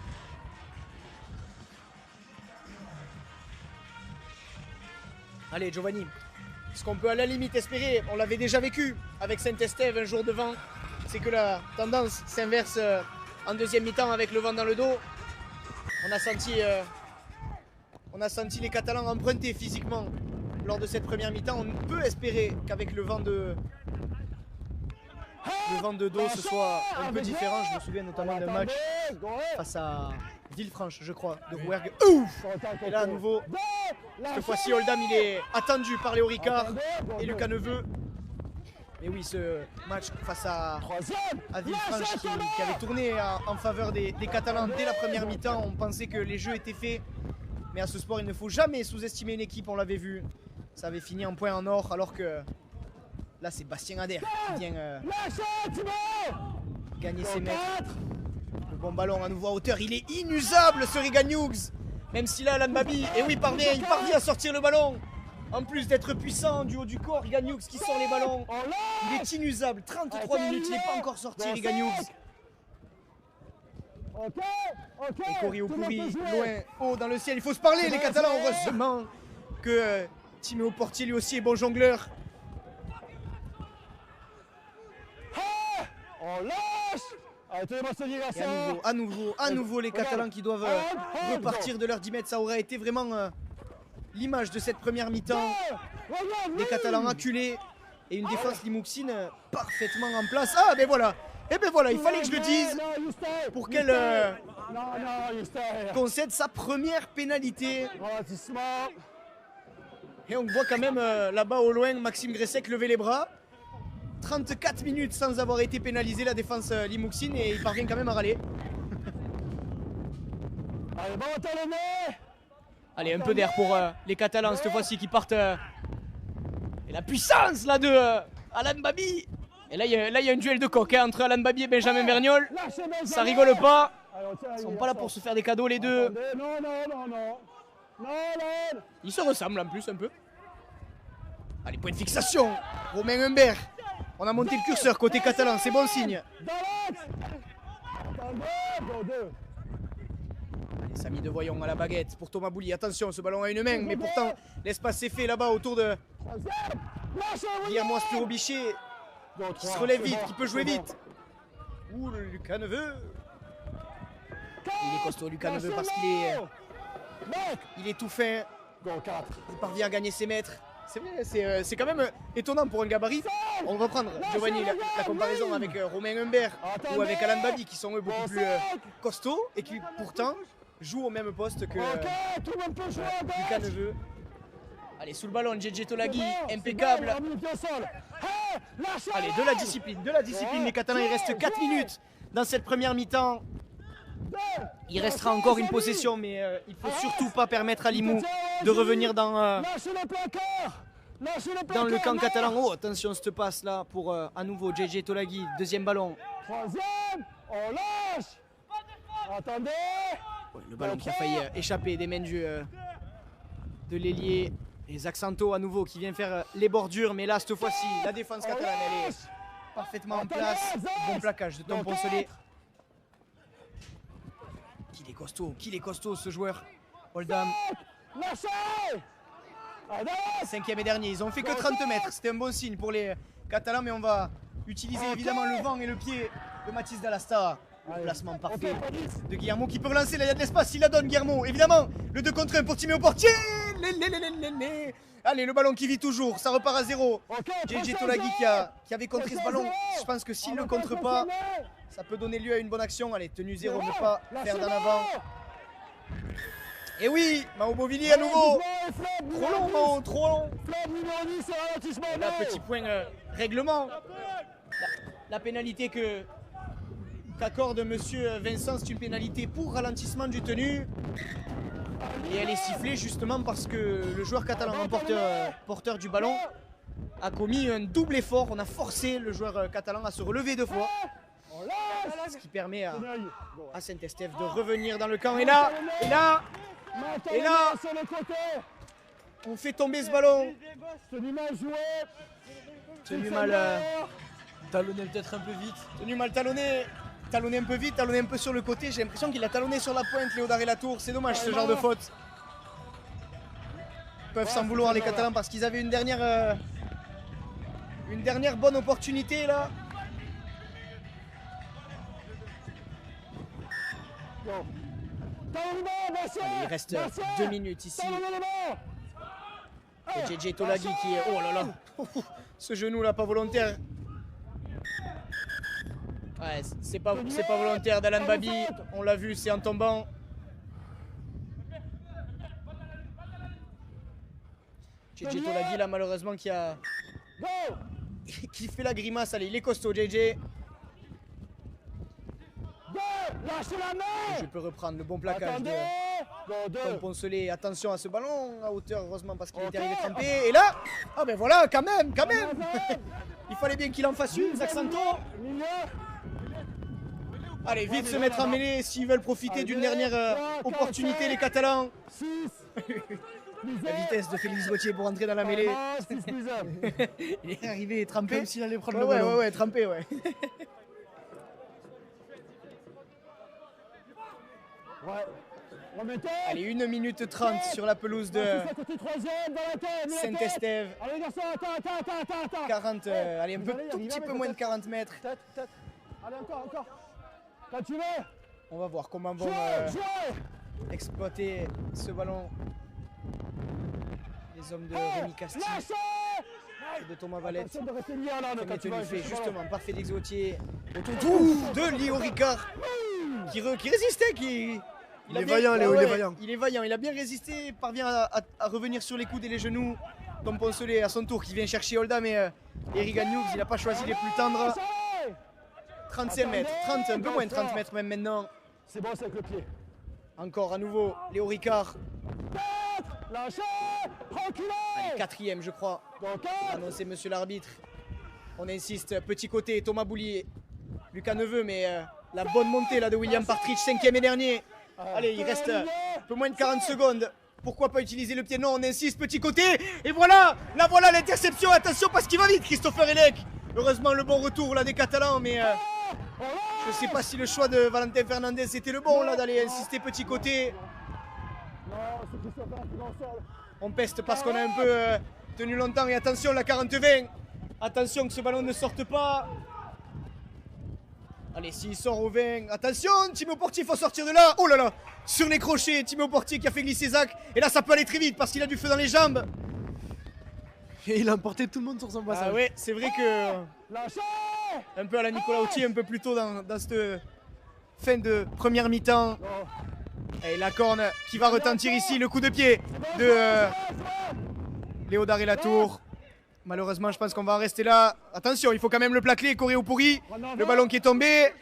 Allez, Giovanni, ce qu'on peut à la limite espérer, on l'avait déjà vécu avec Saint-Estève un jour de vent, c'est que la tendance s'inverse en deuxième mi-temps avec le vent dans le dos. On a senti les Catalans emprunter physiquement lors de cette première mi-temps. On peut espérer qu'avec le vent de dos ce soit un peu différent. Je me souviens notamment d'un match face à Villefranche, je crois, de Rouergue. Ouf! Et là à nouveau, cette fois-ci Oldham il est attendu par Léo Ricard et Lucas Neveu. Et oui, ce match face à Villefranche qui avait tourné en faveur des Catalans dès la première mi-temps. On pensait que les jeux étaient faits. Mais à ce sport, il ne faut jamais sous-estimer une équipe, on l'avait vu. Ça avait fini en point en or, alors que là, c'est Bastien Ader qui vient gagner ses mètres. Le bon ballon à nouveau à hauteur, il est inusable ce Regan Hughes. Même si là, Alan Babi, et oui, il parvient à sortir le ballon. En plus d'être puissant du haut du corps, Regan Hughes qui sort les ballons. Il est inusable, 33 minutes, il n'est pas encore sorti, Regan Hughes. Et Cory Opouri, loin, haut dans le ciel. Il faut se parler, les Catalans. Heureusement que Timéo Portier, lui aussi, est bon jongleur. On lâche. Et à nouveau, les Catalans qui doivent repartir de leurs 10 mètres. Ça aurait été vraiment l'image de cette première mi-temps. Des Catalans acculés et une défense limouxine parfaitement en place. Ah, ben voilà. Et ben voilà, il fallait que je le dise pour qu'elle concède sa première pénalité. Et on voit quand même là-bas au loin Maxime Gressec lever les bras. 34 minutes sans avoir été pénalisé la défense limouxine et il parvient quand même à râler. Allez, un peu d'air pour les Catalans cette fois-ci qui partent. Et la puissance là de Alan Babi. Et là, il y a un duel de coq hein, entre Alan Babi et Benjamin Vergnol. Ça rigole pas. Ils sont pas là pour se faire des cadeaux les deux. Ils se ressemblent en plus un peu. Allez, point de fixation. Romain Humbert. On a monté le curseur côté catalan, c'est bon signe. Allez, Samy de Voyon à la baguette pour Thomas Bouli. Attention, ce ballon a une main, mais pourtant l'espace est fait là-bas autour de Guillermo Aspiro-Bichet. Qui se relève vite, qui peut jouer vite. Ouh, le Lucas Neveu. Il est costaud, Lucas Neveu, parce qu'il est tout fin. Il parvient à gagner ses mètres. C'est vrai, c'est quand même étonnant pour un gabarit. On va prendre, Giovanni, la comparaison avec Romain Humbert ou avec Alan Babi, qui sont eux beaucoup plus costauds et qui pourtant jouent au même poste que Lucas Neveu. Allez, sous le ballon, JJ Tolagui, impeccable. Allez, de la discipline, les Catalans, il reste 4 minutes dans cette première mi-temps. Il restera encore une possession, mais il ne faut surtout pas permettre à Limoux de revenir dans le camp catalan. Oh, attention, cette passe là pour à nouveau JJ Tolagui, deuxième ballon. On lâche. Attendez. Ouais, le ballon qui a failli échapper des mains de l'ailier. Et Zach Santo à nouveau qui vient faire les bordures, mais là cette fois-ci la défense catalane elle est parfaitement en place. Bon plaquage de Tom Poncelet. Qu'il est costaud ce joueur. Oldham. 5e et dernier, ils ont fait que 30 mètres, c'était un bon signe pour les Catalans, mais on va utiliser évidemment le vent et le pied de Mathis Dallasta. Le placement parfait de Guillermo qui peut relancer, là il y a de l'espace, il la donne Guillermo, évidemment. Le 2 contre 1 pour Timéo Portier. Allez, le ballon qui vit toujours, ça repart à 0. JJ Tolagui qui avait contré ce ballon. Je pense que s'il ne le contre pas, ça peut donner lieu à une bonne action. Allez, tenue 0, ne pas faire d'en avant. Et oui, Mao Bovilly à nouveau. Trop long, Mao, trop long. Et là, petit point règlement. La pénalité qu'accorde monsieur Vincent, c'est une pénalité pour ralentissement du tenu. Et elle est sifflée justement parce que le joueur catalan, porteur du ballon, a commis un double effort. On a forcé le joueur catalan à se relever 2 fois. Ce qui permet à Saint-Estève de revenir dans le camp. Et là, on fait tomber ce ballon. Tenu mal, Talonné peut-être un peu vite. talonné un peu vite, talonné un peu sur le côté. J'ai l'impression qu'il a talonné sur la pointe, Léodard et Latour. C'est dommage ce genre de faute. Ils peuvent s'en vouloir les Catalans parce qu'ils avaient une dernière bonne opportunité là. Allez, il reste 2 minutes ici. Et JJ Tolagi qui est... Oh là là. Ce genou là pas volontaire. Ouais, c'est pas volontaire d'Alan Babi. On l'a vu, c'est en tombant. JJ Tolagi là malheureusement qui fait la grimace. Allez, il est costaud JJ. Je peux reprendre le bon plaquage de Tom Poncelet. Attention à ce ballon à hauteur, heureusement parce qu'il était arrivé trempé. Et là, ah ben voilà, quand même. Il fallait bien qu'il en fasse une, Zach Santo. Allez, vite se mettre en mêlée s'ils veulent profiter d'une dernière opportunité, les Catalans. La vitesse de Félix Gauthier pour entrer dans la mêlée. Il est arrivé trempé. Comme s'il allait prendre le ballon. Ouais, trempé, ouais. Allez, 1 minute 30 sur la pelouse de Saint-Estève. 40, allez, un petit peu moins de 40 mètres. Allez, encore. Quand tu veux. On va voir comment vont exploiter ce ballon les hommes de Rémi Castille et de Thomas Valette. Premier fait justement par Félix Gauthier autour de Léo Ricard qui résistait, Il est vaillant, Léo, il est vaillant. Il est vaillant, il a bien résisté, parvient à revenir sur les coudes et les genoux. Tom Poncelet à son tour qui vient chercher Holda, mais Eric Gagnoux, il n'a pas choisi les plus tendres. 35 mètres, 30, un peu moins de 30 mètres même maintenant. C'est bon, c'est avec le pied. Encore à nouveau, Léo Ricard. Lâchez, reculez. Allez, 4e je crois. Annoncé monsieur l'arbitre. On insiste, petit côté, Thomas Boulier. Lucas Neveu, mais la bonne montée là de William Partridge, 5e et dernier. Allez, il reste un peu moins de 40 secondes. Pourquoi pas utiliser le pied? Non, on insiste, petit côté. Et voilà, l'interception. Attention parce qu'il va vite, Christopher Elec. Heureusement, le bon retour là des Catalans, mais je sais pas si le choix de Valentin Fernandez c'était le bon là d'aller insister petit côté. On peste parce qu'on a un peu tenu longtemps. Et attention, la 40-20. Attention que ce ballon ne sorte pas. Allez, s'il sort au 20, attention, Timo Portier, il faut sortir de là. Oh là là, sur les crochets, Timo Portier qui a fait glisser Zach. Et là, ça peut aller très vite parce qu'il a du feu dans les jambes. Et il a emporté tout le monde sur son passage. Ah ouais, c'est vrai que... un peu à la Nicolas Autier, un peu plus tôt dans cette fin de première mi-temps. Et la corne qui va retentir ici, le coup de pied de Léodard et Latour. Malheureusement, je pense qu'on va en rester là. Attention, il faut quand même le plaquer, Coréo pourri. Le ballon qui est tombé.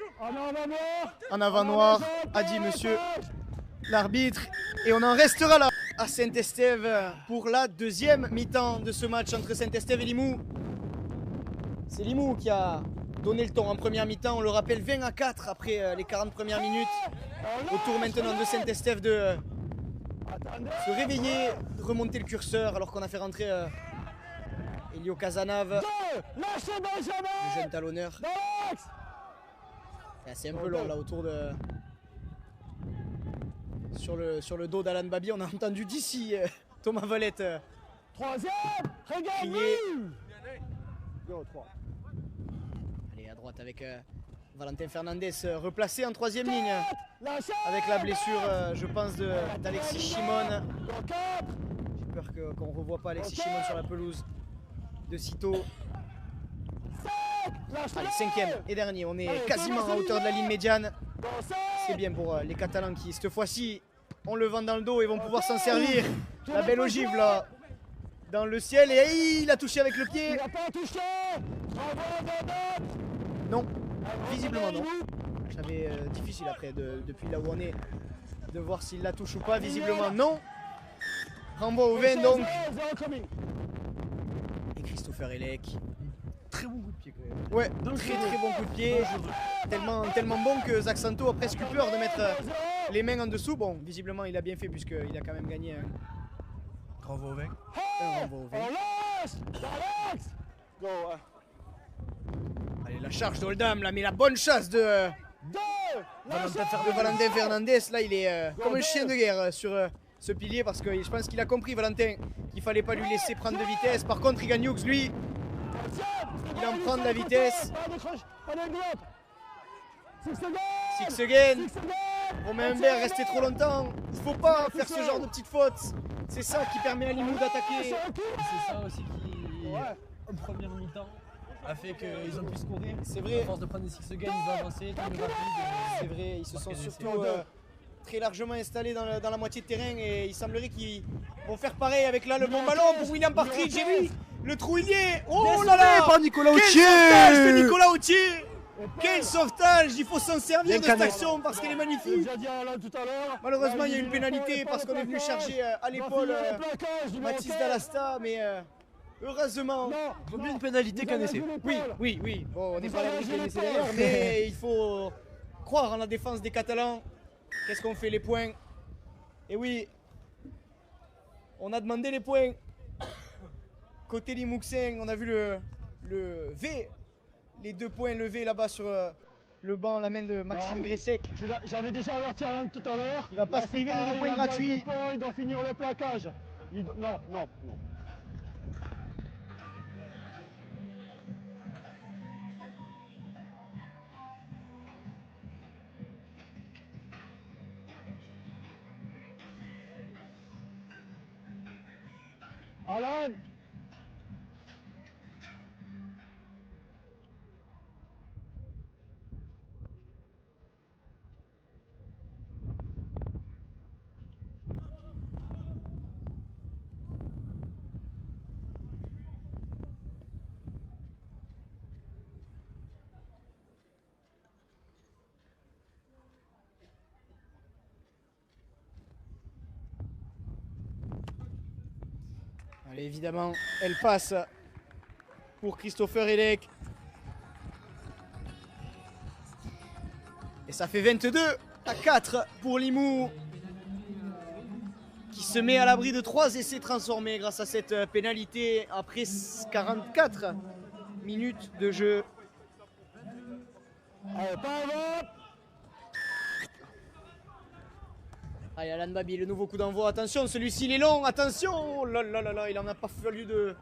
En avant noir, a dit monsieur l'arbitre. Et on en restera là à Saint-Estève pour la deuxième mi-temps de ce match entre Saint-Estève et Limoux. C'est Limoux qui a donné le ton en première mi-temps. On le rappelle, 20-4 après les 40 premières minutes. Au tour maintenant de Saint-Estève de se réveiller, de remonter le curseur alors qu'on a fait rentrer... Elio Casanave, le jeune talonneur. C'est un peu long là autour de... Sur le dos d'Alan Babi, on a entendu d'ici Thomas Valette crier. Allez, à droite avec Valentin Fernandez replacé en 3e ligne. Avec la blessure, je pense, d'Alexis Chimone. J'ai peur qu'on ne revoie pas Alexis Chimone sur la pelouse de sitôt. Allez, 5e et dernier, on est quasiment à hauteur de la ligne médiane. C'est bien pour les Catalans qui, cette fois-ci, ont le vent dans le dos et vont pouvoir s'en servir. La belle ogive là, dans le ciel, et il a touché avec le pied. Non, visiblement non. J'avais difficile après, depuis là où on est, de voir s'il la touche ou pas. Visiblement non. Renvoi au 20 donc. Christopher Elec. Très bon coup de pied quand même. Ouais, très bon coup de pied. Tellement bon que Zach Santo a presque eu peur de mettre les mains en dessous. Bon, visiblement il a bien fait puisqu'il a quand même gagné un renvoi au 20. renvoi au 20. La charge d'Oldham, là, mais la bonne chasse de Valentin Fernandez. Là, il est comme un chien de guerre sur ce pilier parce que je pense qu'il a compris, Valentin, qu'il fallait pas lui laisser prendre de vitesse. Par contre, Igan Hughes, lui, il en prend de la vitesse. Six again. Romain Humbert, rester trop longtemps. Il faut pas faire ce genre de petites fautes. C'est ça qui permet à Limoux d'attaquer. C'est ça aussi qui, en première mi-temps, a fait qu'ils ont pu scorer. C'est vrai. À force de prendre des six again, ils ont avancé, plus rapide. C'est vrai, ils se sont surtout très largement installés dans la moitié de terrain et il semblerait qu'ils vont faire pareil avec là le bon ballon pour William Partridge. J'ai vu le trou il y est. Oh là là, par Nicolas quel Autier sauvetage de Nicolas Autier. Quel sauvetage. Il faut s'en servir de cette action parce qu'elle est magnifique. Malheureusement il y a une pénalité parce qu'on est venu charger à l'épaule Mathis Dallasta, mais heureusement. Il vaut mieux une pénalité qu'un essai. Oui. Bon, on n'est pas à l'abri de laisser derrière, mais il faut croire en la défense des Catalans. Qu'est-ce qu'on fait, les points? Et oui, on a demandé les points. Côté Limouxin, on a vu le V, les 2 points levés là-bas sur le banc, la main de Maxime Gressec. J'avais déjà averti Alain tout à l'heure. Il va pas se priver de 2 points gratuits. Il doit finir le plaquage. Non. Alan! Allez, évidemment, elle passe pour Christopher Elec. Et ça fait 22-4 pour Limoux, qui se met à l'abri de 3 essais transformés grâce à cette pénalité après 44 minutes de jeu. Allez, pas avant. Allez, Alan Babi, le nouveau coup d'envoi. Attention, celui-ci il est long. Attention, oh là là là là, il en a pas fallu de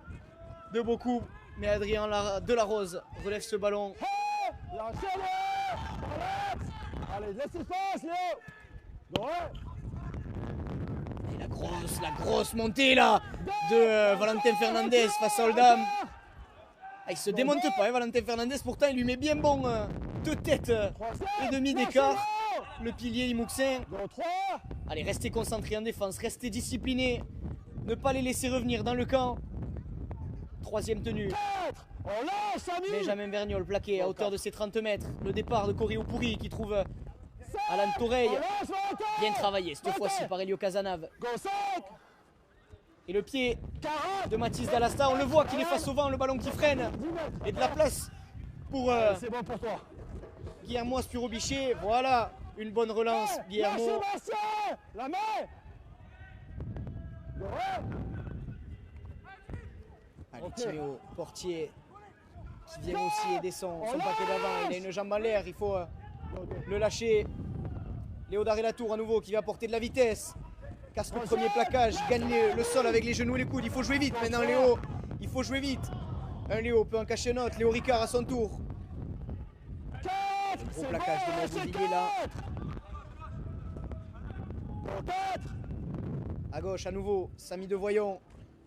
beaucoup. Mais Adrien Delarose relève ce ballon. Allez, laisse espace, Léo. Et la grosse montée là de Valentin Fernandez face à Oldham. Ah, il se démonte pas, hein, Valentin Fernandez. Pourtant, il lui met bien bon 2 têtes et demi d'écart. Le pilier Limouxin. Allez, restez concentrés en défense, restez disciplinés. Ne pas les laisser revenir dans le camp. 3e tenue. Benjamin Vergnol plaqué à hauteur de ses 30 mètres. Le départ de Cory Opouri qui trouve Alan Toreil. Bien travaillé cette fois-ci par Elio Casanave. Et le pied de Mathis Dallasta, on le voit qu'il est face au vent, le ballon qui freine. Et de la place pour Guillermo Aspuro-Bichet. Voilà. Une bonne relance, Guillermo. La main. Allez, Timéo, Portier, qui vient aussi aider son paquet d'avant. Il a une jambe en l'air, il faut le lâcher. Léo Daré-Latour à nouveau qui va apporter de la vitesse. Casse le premier plaquage, gagne le sol avec les genoux et les coudes. Il faut jouer vite maintenant, Léo. Il faut jouer vite. Un Léo peut en cacher un autre. Léo Ricard à son tour. Gros plaquage de Montpellier là. À gauche à nouveau, Samy Devoyon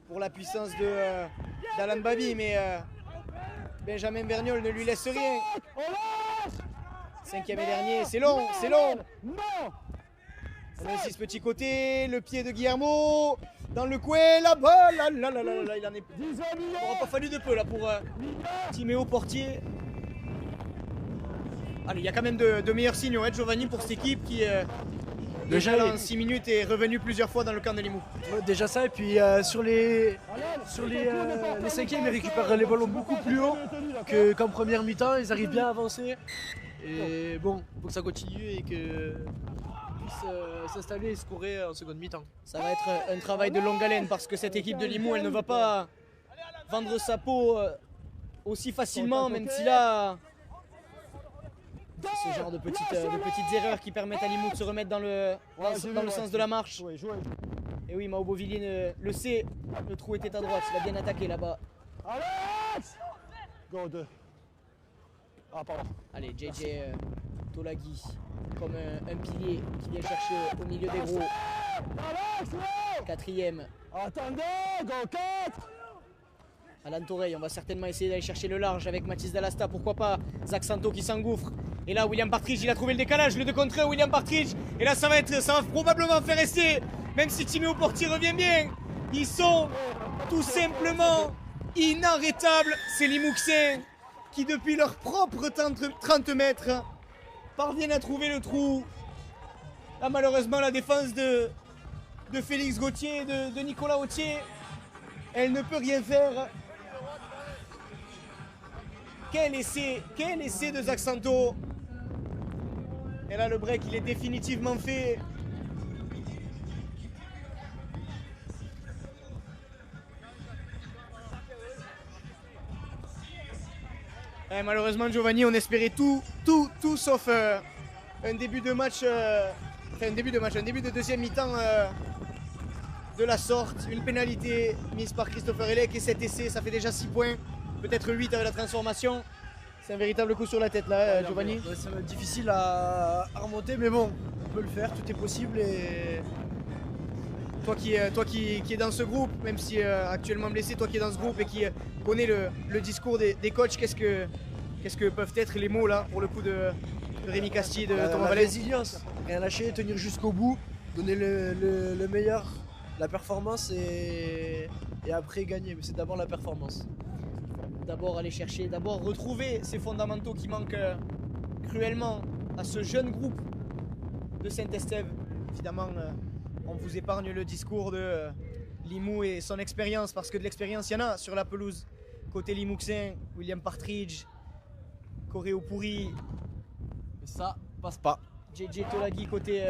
pour la puissance d'Alan Babi, mais Benjamin Vergnol ne lui laisse rien. 5e et dernier, c'est long. On a aussi ce petit côté, le pied de Guillermo dans le coin, la balle, là, il en est. Il n'aura pas fallu de peu là pour Timéo Portier. Allez, il y a quand même de meilleurs signaux, hein, Giovanni, pour cette équipe qui déjà en 6 minutes est revenue plusieurs fois dans le camp de Limoux. Ouais, déjà ça, et puis sur les 5e, ils récupèrent les ballons beaucoup plus haut qu'en première mi-temps. Ils arrivent bien à avancer. Et bon, il faut que ça continue et qu'ils puissent s'installer et scorer en seconde mi-temps. Ça va être un travail de longue haleine parce que cette équipe de Limoux, elle ne va pas vendre sa peau aussi facilement, même si là, C'est ce genre de petites erreurs qui permettent à Limoux de se remettre dans le sens de la marche. Jouez, jouez. Et oui, Mao Beauvillier le sait, le trou était à droite, il a bien attaqué là-bas. Alex! Go 2. Ah, pardon. Allez, JJ Tolagui, comme un pilier qui vient chercher au milieu des gros. Alex, non! Quatrième. Attendez, go 4! Alan Toreil, on va certainement essayer d'aller chercher le large avec Mathis Dallasta, pourquoi pas. Zach Santo qui s'engouffre. Et là, William Partridge, il a trouvé le décalage, le 2 contre 1, William Partridge. Et là, ça va probablement faire essai, même si Timéo Portier revient bien. Ils sont tout simplement inarrêtables, ces Limouxins, qui depuis leur propre 30 mètres parviennent à trouver le trou. Là, malheureusement, la défense de Félix Gauthier et de Nicolas Autier, elle ne peut rien faire. Quel essai de Zach Santo. Et là, le break, il est définitivement fait. Et malheureusement, Giovanni, on espérait tout sauf un début de match, un début de deuxième mi-temps de la sorte. Une pénalité mise par Christopher Elec et cet essai, ça fait déjà 6 points, peut-être 8 avec la transformation. C'est un véritable coup sur la tête là, Giovanni. Ouais, ça va être difficile à remonter, mais bon, on peut le faire, tout est possible. Et toi qui es dans ce groupe, même si actuellement blessé, toi qui es dans ce groupe et qui connais le discours des coachs, qu'est-ce que peuvent être les mots là pour le coup de Rémi Casti, de Thomas la Valais? résilience, rien lâcher, tenir jusqu'au bout, donner le meilleur, la performance et après gagner. Mais c'est d'abord la performance. D'abord aller chercher, d'abord retrouver ces fondamentaux qui manquent cruellement à ce jeune groupe de Saint-Estève. Évidemment, on vous épargne le discours de Limoux et son expérience, parce que de l'expérience, il y en a sur la pelouse. Côté Limouxin, William Partridge, Coréo Pourri. Mais ça passe pas. JJ Tolagui côté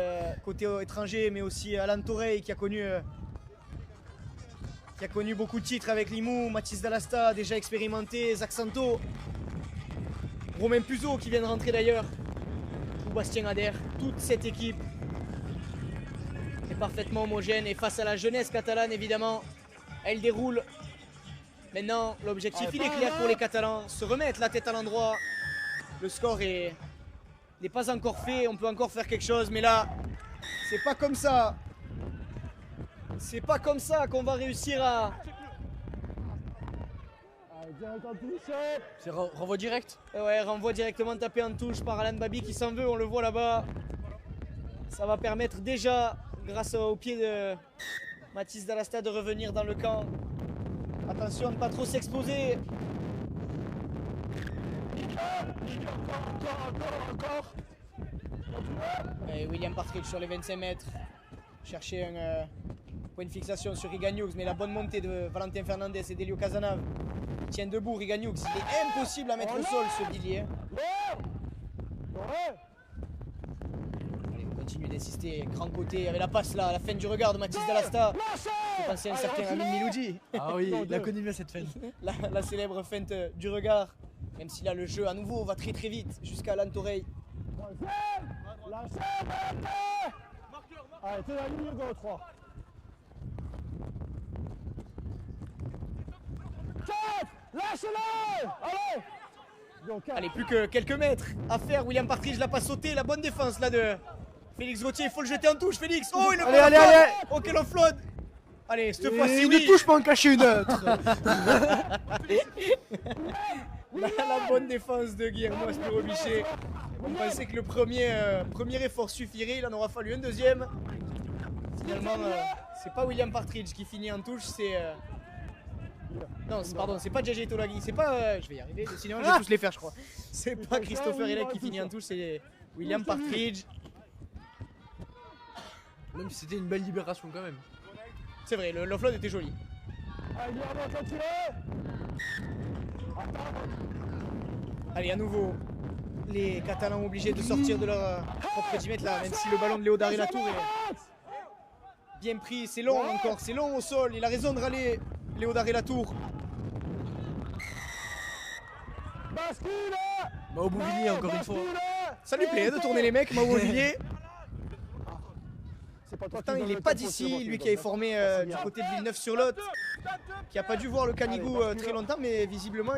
étranger, mais aussi Alan Toreil qui a connu beaucoup de titres avec Limoux, Mathis Dallasta déjà expérimenté, Zach Santo, Romain Puzo qui vient de rentrer d'ailleurs, ou Bastien Ader. Toute cette équipe est parfaitement homogène et face à la jeunesse catalane évidemment, elle déroule. Maintenant l'objectif il est clair pour les Catalans, se remettre la tête à l'endroit. Le score n'est pas encore fait, on peut encore faire quelque chose, mais là c'est pas comme ça. C'est pas comme ça qu'on va réussir à... C'est renvoi direct. Ouais, renvoi directement tapé en touche par Alan Babi qui s'en veut, on le voit là-bas. Ça va permettre déjà, grâce au pied de Mathis Dallasta, de revenir dans le camp. Attention à ne pas trop s'exposer. Et William Partridge sur les 25 mètres. Chercher un point de fixation sur Riganoux, mais la bonne montée de Valentin Fernandez et d'Elio Casanave. Il tient debout Riganoux, il est impossible à mettre au sol ce Billier. Allez, on continue d'insister, grand côté, avec la passe là, à la fin du regard de Mathis Dallasta. Il faut penser à un certain Amin Miloudi. Ah oui, il a connu bien cette feinte. La célèbre feinte du regard, même si là le jeu à nouveau va très très vite jusqu'à Alan Toreil. Allez, t'es la ligne, go 3. 4, lâchez-le. Allez. Go, 4. Allez, plus que quelques mètres à faire. William Partridge l'a pas sauté. La bonne défense là de Félix Gauthier. Il faut le jeter en touche, Félix. Oh, il le allez. Oh, quel offload. Allez, cette fois-ci, il oui. ne touche pas en cacher une autre. La bonne défense de Guillermo Aspirobiché. On pensait que le premier effort suffirait. Il en aura fallu un deuxième. Finalement, c'est pas William Partridge qui finit en touche, c'est... Non, pardon, c'est pas JJ Tolagui, c'est pas... je vais y arriver, sinon je vais tous les faire, je crois. C'est pas Christopher Elec qui finit en touche, c'est William Partridge. Même si c'était une belle libération quand même. C'est vrai, l'offload était joli. Allez, à nouveau, les Catalans obligés de sortir de leur propre 10 mètres là, même si le ballon de Léo Daré-Latour est bien pris. C'est long encore, c'est long au sol. Il a raison de râler, Léo Daré-Latour. Mao Beauvillier encore une fois. Ça lui plaît de tourner les mecs, Mao Olivier. C'est pas toi Pourtant, qui il donne est le pas tempo, c'est d'ici, moi qui lui le qui est donne, formé d'accord. C'est du bien. côté de Villeneuve-sur-Lot, qui a pas dû voir le Canigou très longtemps, mais visiblement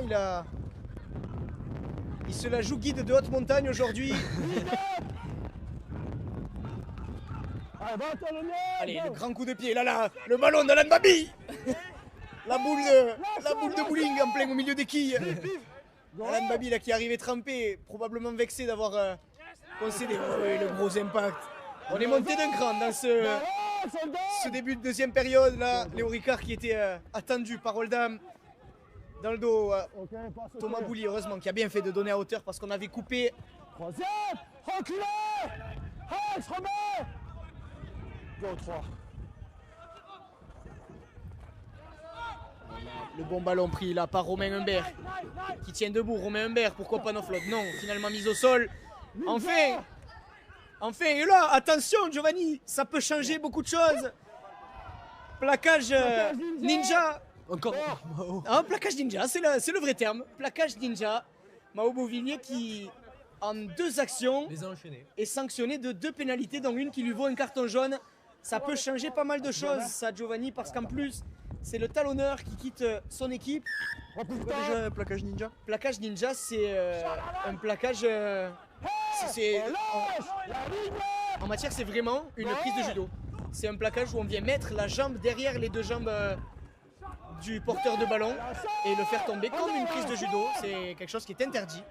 il se la joue guide de haute montagne aujourd'hui. Allez, va, t'as le lien, Allez, go. le grand coup de pied, là, le ballon de l'Anbabi. La boule de bowling en plein au milieu des quilles. Alan Babi là qui est arrivé trempé, probablement vexé d'avoir concédé. Oh, oui, le gros impact. On est monté d'un cran dans ce début de deuxième période là. Léo Ricard qui était attendu par Oldham dans le dos. Ok, passe, ok. Thomas Bouli, heureusement, qui a bien fait de donner à hauteur parce qu'on avait coupé. Troisième, reculez. Rex, remets. Go, 3. Le bon ballon pris là par Romain Humbert qui tient debout. Romain Humbert, pourquoi pas Noflot? Non, finalement mise au sol. Enfin, et là, attention Giovanni, ça peut changer beaucoup de choses. Plaquage ninja. Encore Mao. Ah, plaquage ninja, c'est le vrai terme. Plaquage ninja. Mao Beauvillier qui, en 2 actions, Les a enchaînés. est sanctionné de 2 pénalités, dont une qui lui vaut un carton jaune. Ça peut changer pas mal de choses, ça, Giovanni, parce qu'en plus, c'est le talonneur qui quitte son équipe. Déjà, plaquage ninja. Plaquage ninja, c'est un plaquage. En matière, c'est vraiment une prise de judo. C'est un plaquage où on vient mettre la jambe derrière les 2 jambes du porteur de ballon et le faire tomber comme une prise de judo. C'est quelque chose qui est interdit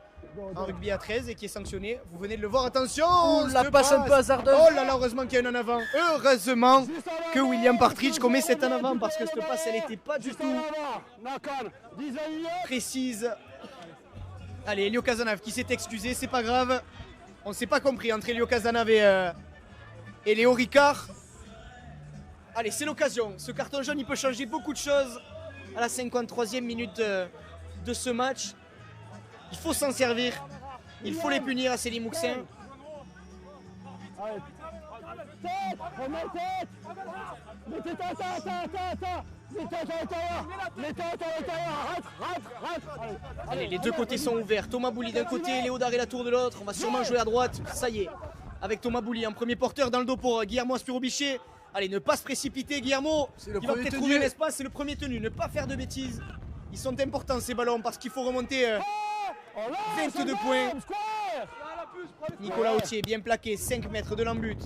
en rugby à 13 et qui est sanctionné. Vous venez de le voir, attention. La cette passe un peu hasardeuse. Oh là là, heureusement qu'il y a une en avant. Heureusement que William Partridge commet cette en avant parce que cette passe, elle n'était pas du tout précise. Allez, Elio Casanave qui s'est excusé, c'est pas grave. On s'est pas compris entre Elio Casanave et Léo Ricard. Allez, c'est l'occasion. Ce carton jaune, il peut changer beaucoup de choses à la 53e minute de ce match. Il faut s'en servir. Il faut les punir à ces Limouxins. Allez. Tête, remets tête. Mettez tête, Mettez tête à l'intérieur. Mettez tête à l'intérieur. Rate. Allez, les 2 côtés sont ouverts. Thomas Bouli d'un côté, Léo Daré-Latour de l'autre. On va sûrement jouer à droite. Ça y est. Avec Thomas Bouli en premier porteur dans le dos pour Guillermo Aspiro-Bichet. Allez, ne pas se précipiter, Guillermo. C'est le Il va premier peut-être tenu. trouver l'espace. C'est le premier tenu. Ne pas faire de bêtises. Ils sont importants ces ballons parce qu'il faut remonter 22 points. Nicolas Autier, bien plaqué, 5 mètres de l'embut.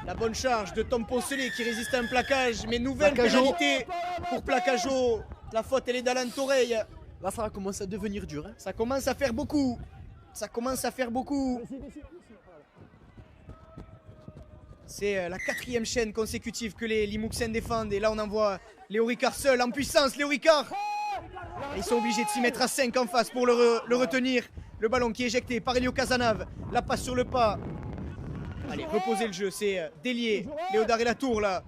La bonne charge de Tom Poncelet qui résiste à un plaquage. Mais nouvelle Placageau. pénalité pour Placageau. La faute, elle est d'Alan Toreille. Là, ça va commencer à devenir dur. Hein. Ça commence à faire beaucoup. C'est la 4e chaîne consécutive que les Limouxins défendent. Et là, on envoie Léo Ricard seul, en puissance. Léo Ricard. Ils sont obligés de s'y mettre à 5 en face pour le retenir. Le ballon qui est éjecté par Elio Casanave. La passe sur le pas. Allez, reposez le jeu. C'est délié. Léo Daré-Latour là.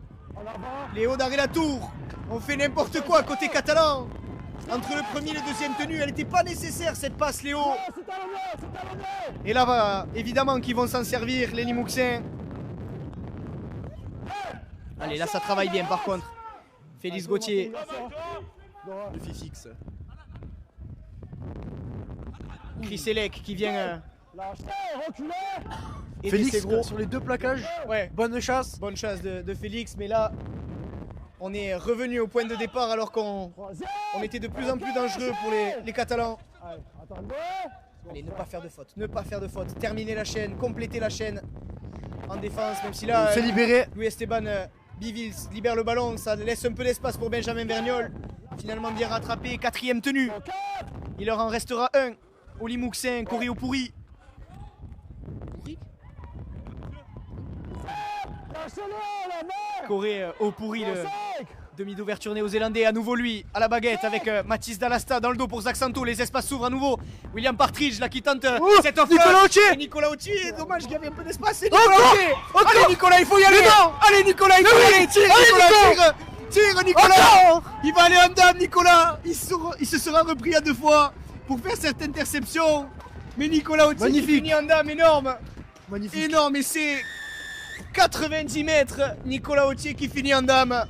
Léo Daré-Latour. On fait n'importe quoi côté catalan. Entre le premier et le deuxième tenu, elle n'était pas nécessaire cette passe, Léo. Et là, évidemment qu'ils vont s'en servir, les Limouxins. Allez, là, ça travaille bien par contre. Félix Gauthier. Le fixe. Chris Elec qui vient aider Félix, ses gros. sur les 2 plaquages, Ouais, bonne chasse. bonne chasse de Félix, mais là, on est revenu au point de départ alors qu'on était de plus en plus dangereux pour les Catalans. Allez, ne pas faire de faute, terminer la chaîne, compléter la chaîne en défense, même si là, C'est libéré. Louis Esteban Bivils libère le ballon, ça laisse un peu d'espace pour Benjamin Vergnol. Finalement bien rattrapé, 4e tenue. Il leur en restera un au Limouxin, Coré au pourri. Coré au pourri, le demi d'ouverture néo-zélandais, à nouveau lui, à la baguette avec Mathis Dallasta dans le dos pour Zach Santo, les espaces s'ouvrent à nouveau. William Partridge là qui tente cette offre. Nicolas Autier. Et Nicolas Autier, dommage qu'il y avait un peu d'espace. C'est Nicolas Autier. Allez Nicolas, il faut y aller. Allez Nicolas, il faut y aller. Tire Nicolas, tire Nicolas. Il va aller en dame Nicolas. Il se sera repris à 2 fois pour faire cette interception. Mais Nicolas Autier qui Magnifique. finit en dame, énorme. Magnifique. Énorme, et c'est 90 mètres, Nicolas Autier qui finit en dame.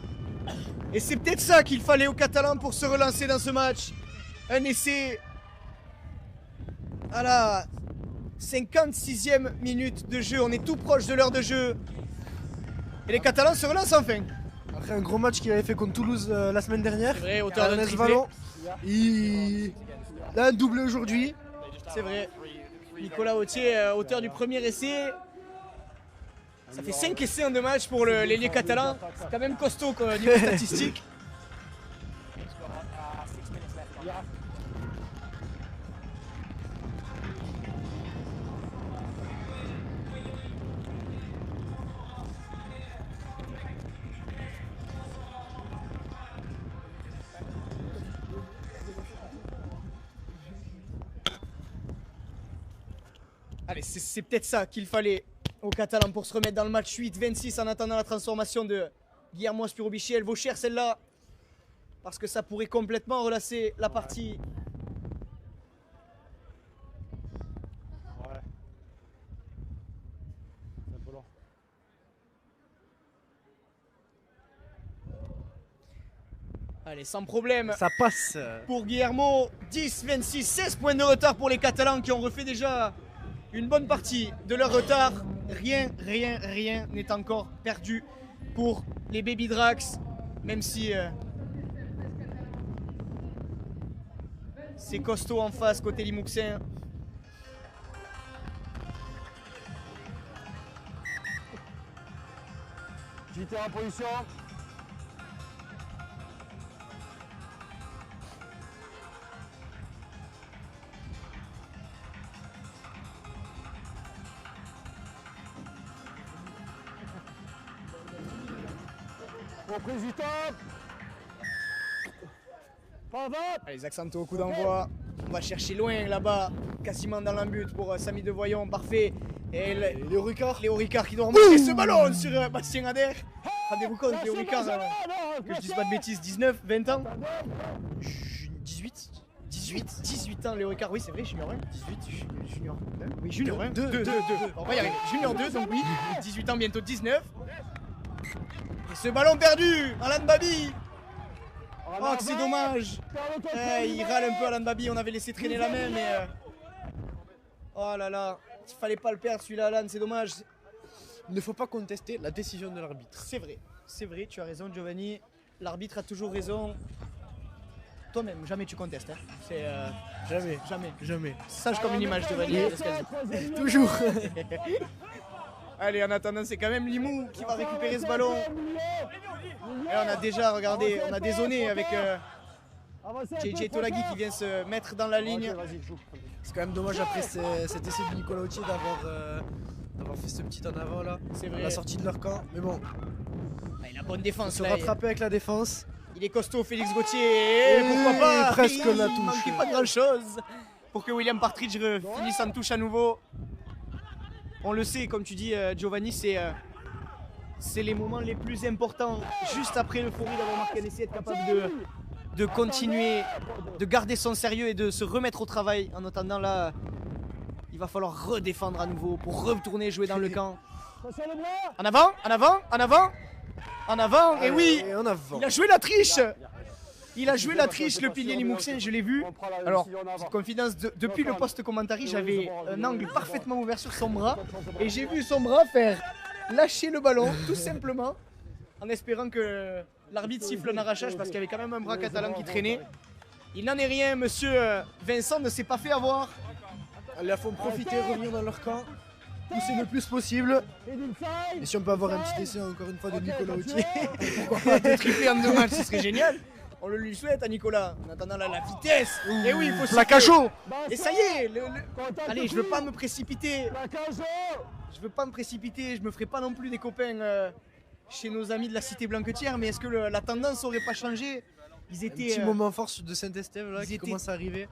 Et c'est peut-être ça qu'il fallait aux Catalans pour se relancer dans ce match. Un essai à la 56e minute de jeu, on est tout proche de l'heure de jeu. Et les Catalans se relancent enfin. Après un gros match qu'il avait fait contre Toulouse la semaine dernière. C'est vrai, auteur d'un Ernest triplé. Vallon. Il a un doublé aujourd'hui. C'est vrai. Nicolas Autier, auteur du premier essai. Ça fait 5 essais en 2 matchs pour l'ailier catalan. C'est quand même costaud quoi, niveau statistique. Allez, c'est peut-être ça qu'il fallait aux Catalans pour se remettre dans le match 8-26 en attendant la transformation de Guillermo Spirobichi. Elle vaut cher celle-là parce que ça pourrait complètement relancer la partie. Ouais. C'est un peu long. Allez, sans problème Ça passe. pour Guillermo. 10-26, 16 points de retard pour les Catalans qui ont refait déjà une bonne partie de leur retard. Rien n'est encore perdu pour les Baby Drax, même si c'est costaud en face côté Limouxin. JT en position. Reprise du top. Pas vente. Allez, Zaxanto au coup d'envoi. On va chercher loin là-bas, quasiment dans l'embut pour Samy Devoyon, parfait. Et Léo Ricard. Léo Ricard qui doit remonter ce ballon sur Bastien Ader. Rendez-vous compte, Léo Ricard, que je dise pas de bêtises, 19, 20 ans 18 ans, Léo Ricard, oui c'est vrai, junior 1. 18, junior 1. Oui, junior 1. 2. On va y arriver. Junior 2, donc oui. 18 ans, bientôt 19. Et ce ballon perdu, Alan Babi. Oh, que c'est dommage. Il râle un peu Alan Babi, on avait laissé traîner la main, mais... Oh là là, il fallait pas le perdre celui-là, Alan, c'est dommage. Il ne faut pas contester la décision de l'arbitre. C'est vrai, tu as raison Giovanni. L'arbitre a toujours raison. Toi-même, jamais tu contestes. Hein. C'est Jamais. sage comme une image Giovanni. Toujours. Allez, en attendant, c'est quand même Limou qui va récupérer ce ballon. Et on a déjà, regardez, on a dézonné avec JJ Tolagui qui vient se mettre dans la ligne. C'est quand même dommage après cet essai de Nicolas Autier d'avoir fait ce petit en avant là. C'est À vrai. la sortie de leur camp. Mais bon, Ah, il a bonne défense se là. rattraper avec la défense. Il est costaud, Félix Gauthier. Et pourquoi pas presque il la touche. manquait pas grand chose pour que William Partridge finisse en touche à nouveau. On le sait, comme tu dis, Giovanni, c'est les moments les plus importants. Juste après l'euphorie d'avoir marqué un essai, être capable de continuer, de garder son sérieux et de se remettre au travail. En attendant, là, il va falloir redéfendre à nouveau pour retourner jouer dans le camp. En avant, en avant, en avant, en avant. Et oui, Et en avant. il a joué la triche. Il a joué la triche, le pilier Limouxin, je l'ai vu. Alors, petite confidence, depuis le poste commentary, j'avais un angle parfaitement ouvert sur son bras. Et j'ai vu son bras faire lâcher le ballon, tout simplement, en espérant que l'arbitre siffle un arrachage, parce qu'il y avait quand même un bras catalan qui traînait. Il n'en est rien, monsieur Vincent ne s'est pas fait avoir. Ils la font profiter, revenir dans leur camp. Pousser le plus possible. Et si on peut avoir un petit essai encore une fois de Nicolas Autier. Pourquoi pas de tripler en 2 matchs, ce serait génial. On le lui souhaite à Nicolas, en attendant la vitesse. Et oui, il faut Plaque à chaud. Et ça y est, allez, je veux pas me précipiter. Je me ferai pas non plus des copains chez nos amis de la cité blanquetière, mais est-ce que la tendance aurait pas changé? Ils Un étaient petit moment fort de Saint-Estève là ils qui étaient- commence à arriver.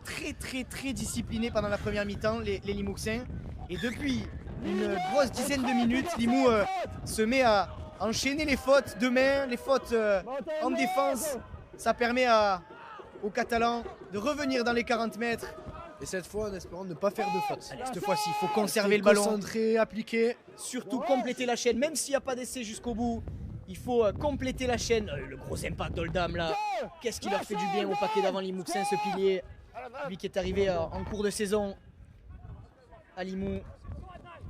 très disciplinés pendant la première mi-temps, les Limouxins. Et depuis une grosse dizaine de minutes, Limou se met à enchaîner les fautes de main, les fautes en défense. Ça permet aux Catalans de revenir dans les 40 mètres. Et cette fois en espérant ne pas faire de faute. Allez, cette fois-ci, il faut conserver le ballon. Concentré, appliqué. Surtout compléter la chaîne, même s'il n'y a pas d'essai jusqu'au bout. Il faut compléter la chaîne. Le gros impact d'Oldham là. Qu'est-ce qui leur fait du bien au paquet d'avant Limouxin, ce pilier. Lui qui est arrivé en cours de saison à Limoux.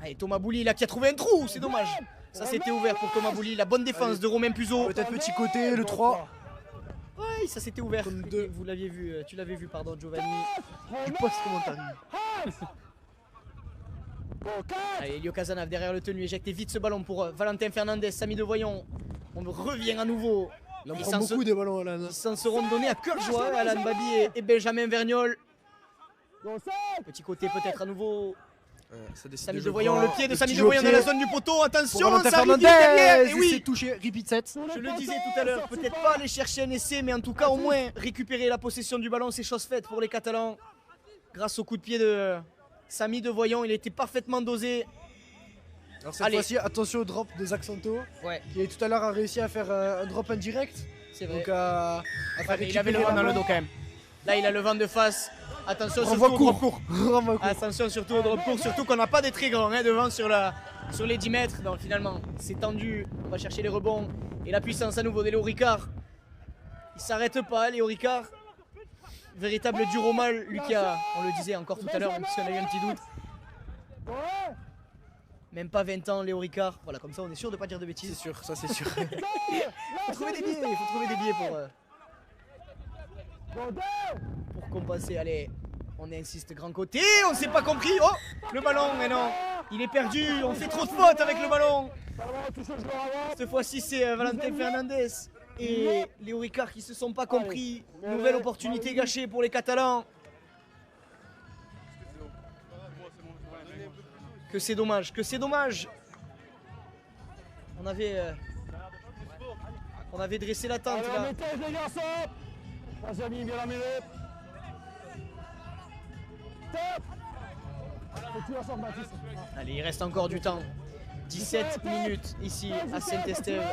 Allez, Thomas Bouli là qui a trouvé un trou, c'est dommage. Ça c'était ouvert pour Thomas Bouli, la bonne défense de Romain Puzo. Peut-être petit côté, le 3. Ouais, ça s'était ouvert. Comme deux. Vous l'aviez vu, tu l'avais vu, pardon, Giovanni. Du poste commentary. Allez, Elio Casanave derrière le tenu, éjectez vite ce ballon pour Valentin Fernandez, Samy de Voyon. On revient à nouveau. Il en Ils prend s'en beaucoup se- des ballons, Alan. Ils s'en seront donnés à cœur joie, Alan Babi et Benjamin Vergnol. Petit côté peut-être à nouveau. Ça décide Samy de de Voyon, le pied de Samy petit de Voyon jeu dans au la pied zone du poteau. Attention, pour Valentin ça arrive Fernandez. derrière. Et Il oui, s'est touché, repeat set. je le disais tout à l'heure, peut-être pas aller chercher un essai, mais en tout cas au moins récupérer la possession du ballon, c'est chose faite pour les Catalans. Grâce au coup de pied de Samy de Voyon, il était parfaitement dosé. Alors cette Allez. fois-ci, attention au drop des Accentos, Ouais, qui tout à l'heure a réussi à faire un drop indirect. c'est vrai. Donc à Ouais, faire mais il avait le vent dans le dos quand même. Là, il a le vent de face. Attention surtout Renvoi au court. drop court. Renvoi court. Attention surtout au drop court, surtout qu'on n'a pas des très grands devant sur les 10 mètres. Donc finalement, c'est tendu. On va chercher les rebonds et la puissance à nouveau de Léo Ricard. Il s'arrête pas, Léo Ricard. Véritable dur au mal, lui qui a, on le disait encore tout à l'heure, même si on a eu un petit doute. Même pas 20 ans, Léo Ricard. Voilà, comme ça on est sûr de pas dire de C'est bêtises. sûr, ça c'est sûr. Faut trouver des billets, il faut trouver des billets pour compenser. Allez, on insiste grand côté, on s'est pas compris. Oh, le ballon, mais non, il est perdu. On fait trop de fautes avec le ballon. Cette fois-ci, c'est Valentin Fernandez et Léo Ricard qui se sont pas compris. Nouvelle opportunité gâchée pour les Catalans. Que c'est dommage, que c'est dommage. On avait dressé la tente Allez, là. la méthode, les garçons. Troisième ligne, bien la mêlée. Top. Faut que tu la sortes, Baptiste. Allez, il reste encore du temps. 17 minutes ici à Saint-Estève.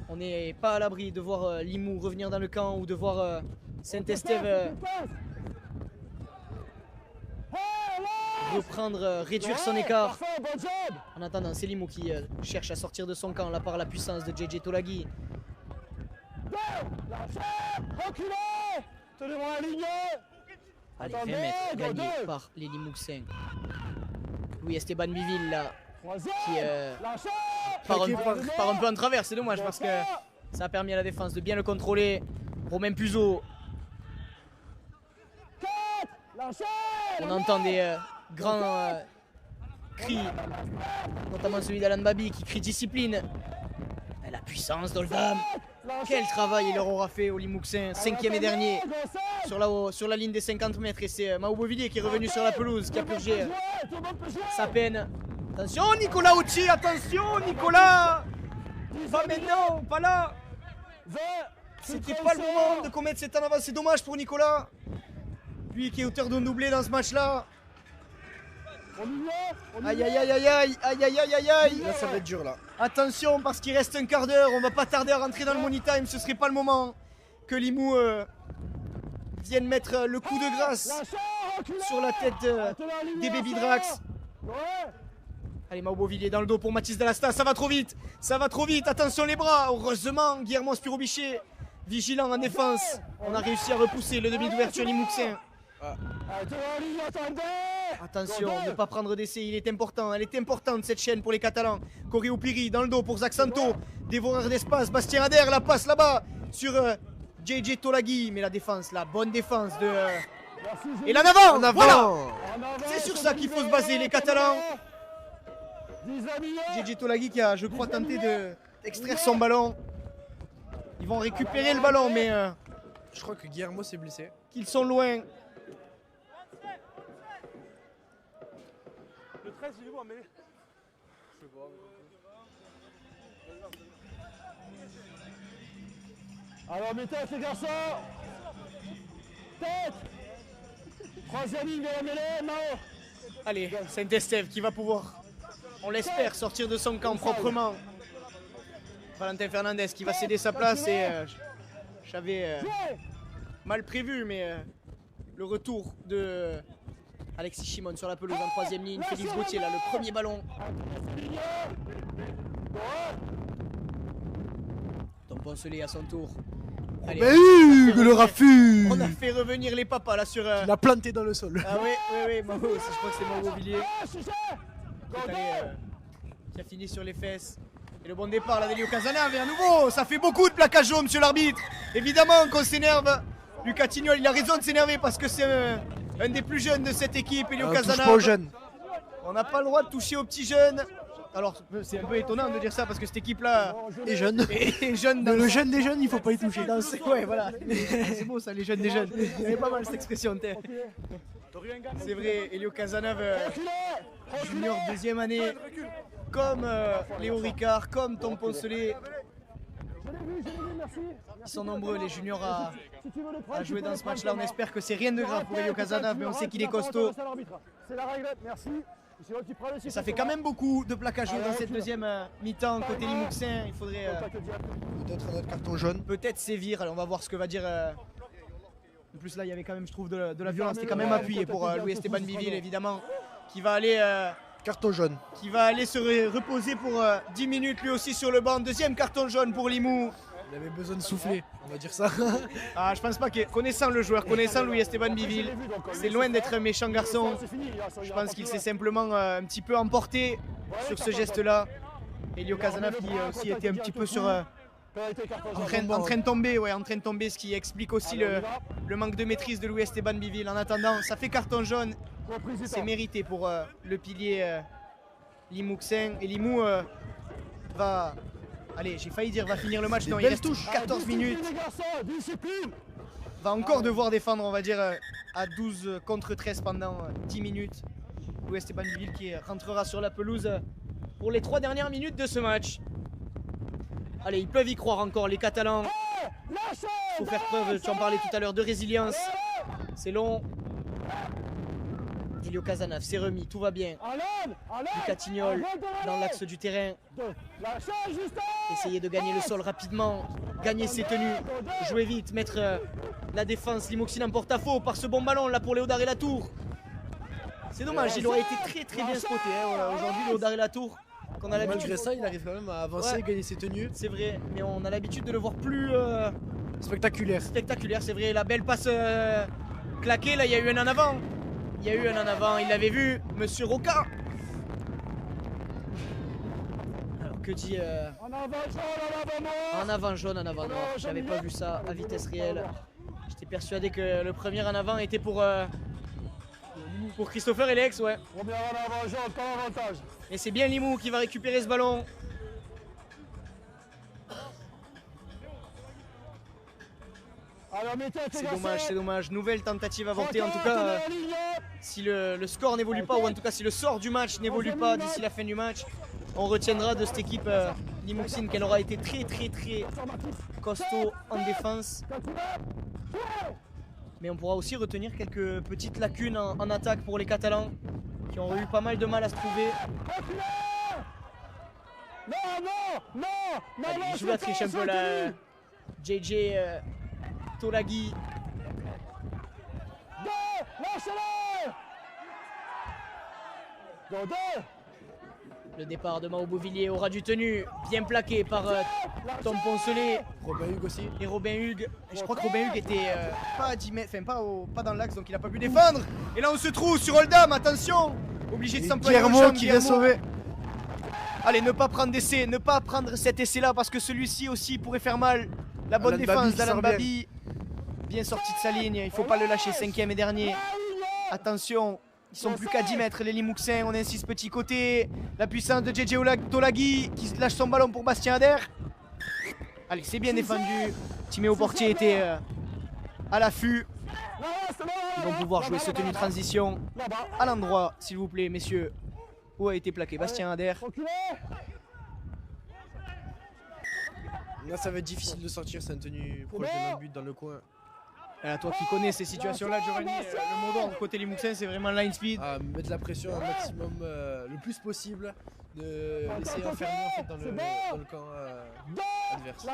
On n'est pas à l'abri de voir Limoux revenir dans le camp ou de voir Saint-Estève reprendre, réduire son écart. Parfait, bon job. En attendant, c'est Limoux qui cherche à sortir de son camp là par la puissance de JJ Tolagui. Reculez. Tenez-moi la ligne. Allez, 20 Attendez, mètres go, gagnés go. par les Limouxins. Louis Esteban Biville là, Troisième. qui Lâchez. part un peu en travers, c'est dommage parce que ça a permis à la défense de bien le contrôler. Romain Puzo, Lâchez. on entend des grands cris, notamment celui d'Alan Babi qui crie discipline. Et la puissance d'Oldham, quel travail il leur aura fait aux Limouxins, 5e et dernier sur la ligne des 50 mètres. Et c'est Mao Beauvillier qui est revenu sur la pelouse, qui a purgé sa peine. Attention Nicolas Autier, attention Nicolas. Pas maintenant, pas là. C'était pas le moment de commettre cette en avance, c'est dommage pour Nicolas. Lui qui est auteur d'un doublé dans ce match-là. Aïe aïe aïe aïe aïe aïe aïe aïe aïe aïe. Là ça va être dur là. Attention parce qu'il reste un quart d'heure, on va pas tarder à rentrer dans le money time, ce serait pas le moment que Limoux vienne mettre le coup de grâce sur la tête des Baby Drax. Allez, Mao Beauvillier dans le dos pour Mathis Dallasta, ça va trop vite, attention les bras. Heureusement, Guillermo Spirobichet, vigilant en défense. On a réussi à repousser le demi d'ouverture Limouxin. Attention, ne pas prendre d'essai, elle est importante cette chaîne pour les Catalans. Corey Oupiri dans le dos pour Zach Santo, dévoreur d'espace, Bastien Ader, la passe là-bas sur JJ Tolagui. Mais la défense, la bonne défense de... Et là en avant, En avant. voilà. C'est sur ça qu'il faut se baser les Catalans. JJ Tolagui qui a, je crois, tenté d'extraire son ballon. Ils vont récupérer le ballon, mais Je crois que Guillermo s'est blessé. qu'ils sont loin. Le 13, il est bon, mais. Alors, mes têtes, les garçons. Tête. Troisième ligne de la mêlée, Mao. Allez, Saint-Estève qui va pouvoir, on l'espère, sortir de son camp proprement. Valentin Fernandez qui va céder sa place et j'avais mal prévu, mais le retour de Alexis Chimone sur la pelouse en troisième ligne. Félix Gauthier là, le premier ballon. Tom Poncelet à son tour. Allez, Mais Hugues, le raffut. on a fait revenir les papas là sur. Il a planté dans le sol. Ah oui, Mao, je crois que c'est Mao Mobilier. Qui a fini sur les fesses. Et le bon départ là d'Elio Casanave. Et à nouveau, ça fait beaucoup de plaquage jaune, monsieur l'arbitre. Évidemment qu'on s'énerve. Lucas Tignol, il a raison de s'énerver parce que c'est un des plus jeunes de cette équipe, Elio On touche Casanave. pas aux jeunes. On n'a pas le droit de toucher aux petits jeunes. Alors, c'est un peu étonnant de dire ça parce que cette équipe-là Les jeunes. est jeune. Le jeune des jeunes, il faut pas y toucher. Ouais, voilà. C'est beau ça, les jeunes des jeunes. C'est pas mal cette expression. C'est vrai, Elio Casanave, junior deuxième année, comme Léo Ricard, comme Tom Poncelet. Ils sont nombreux les juniors à jouer dans ce match-là. On espère que c'est rien de grave pour Elio Casanave, mais on sait qu'il est costaud. C'est la réglette, merci. Et ça fait quand même beaucoup de plaquage dans cette deuxième mi-temps côté Limouxin. Il faudrait Peut-être un autre carton jaune. peut-être sévir. Alors on va voir ce que va dire. En plus là il y avait quand même je trouve de la violence. C'était quand même appuyé pour Louis Esteban Biville évidemment. Qui va aller Carton jaune. se reposer pour 10 minutes lui aussi sur le banc. Deuxième carton jaune pour Limoux. Il avait besoin de souffler, on va dire ça. Ah je pense pas que connaissant le joueur, connaissant Louis Esteban Biville, c'est loin d'être un méchant garçon. Je pense qu'il s'est simplement un petit peu emporté sur ce geste là. Elio Casanave qui aussi était un petit peu sur en train de tomber, ouais, en train de tomber, ce qui explique aussi le manque de maîtrise de Louis Esteban Biville. En attendant, ça fait carton jaune, c'est mérité pour le pilier Limouxin. Et Limoux va, allez, j'ai failli dire va finir le match, non, il reste 14 minutes. Va encore devoir défendre, on va dire, à 12 contre 13 pendant 10 minutes. Louis Esteban Biville qui rentrera sur la pelouse pour les 3 dernières minutes de ce match. Allez, ils peuvent y croire encore, les Catalans. Il faut faire preuve, tu en parlais tout à l'heure, de résilience. C'est long. Elio Casanave s'est remis, tout va bien. Lucas Tignol dans l'axe du terrain. Essayer de gagner le sol rapidement, gagner ses tenues, jouer vite, mettre la défense Limouxine en porte-à-faux par ce bon ballon là pour Léodard et Latour. C'est dommage, il aurait été très bien spoté aujourd'hui, Léodard et Latour. On a l'habitude. Malgré ça, il arrive quand même à avancer, gagner ses tenues. C'est vrai, mais on a l'habitude de le voir plus Spectaculaire. spectaculaire. C'est vrai, la belle passe claquée, là il y a eu un en avant. Il y a eu un en avant, il l'avait vu, monsieur Roca. Alors que dit en avant jaune, en avant noir. J'avais pas vu ça à vitesse réelle. J'étais persuadé que le premier en avant était pour Christopher Elex, ouais. Premier en avant, jaune, comme avantage. Et c'est bien Limoux qui va récupérer ce ballon. C'est dommage. Nouvelle tentative avortée. En tout cas, si le score n'évolue pas, ou en tout cas si le sort du match n'évolue pas d'ici la fin du match, on retiendra de cette équipe Limouxine qu'elle aura été très costaud en défense. Mais on pourra aussi retenir quelques petites lacunes en attaque pour les Catalans qui ont eu pas mal de mal à se trouver. Allez, il joue la triche un peu là. JJ Tolagui. Le départ de Mao Beauvillier aura du tenu, bien plaqué par Tom Poncelet. Robin Hugues aussi. Et Robin Hugues. Et je crois que Robin Hugues était pas à 10 mètres, enfin pas dans l'axe, donc il a pas pu défendre. Et là on se trouve sur Oldham, attention. Obligé de s'employer au champ, qui vient sauver. Allez, ne pas prendre d'essai, ne pas prendre cet essai là parce que celui-ci aussi pourrait faire mal. La bonne défense d'Alan Babi. Bien sorti de sa ligne, il faut pas le lâcher, 5e et dernier. Attention. Ils sont plus qu'à 10 mètres les Limouxins, on insiste petit côté. La puissance de JJ Tolagui qui lâche son ballon pour Bastien Ader. Allez, c'est bien défendu. Timéo Portier était à l'affût. Ils vont pouvoir jouer ce tenue transition à l'endroit, s'il vous plaît, messieurs, où a été plaqué Bastien Ader. Là, ça va être difficile de sortir, c'est un tenue proche de notre but dans le coin. Alors, toi qui connais ces situations-là, Giovanni, le mot d'ordre côté Limouxin, c'est vraiment line speed. Mettre la pression au maximum, le plus possible, de laisser enfermer en fait, dans le camp adverse.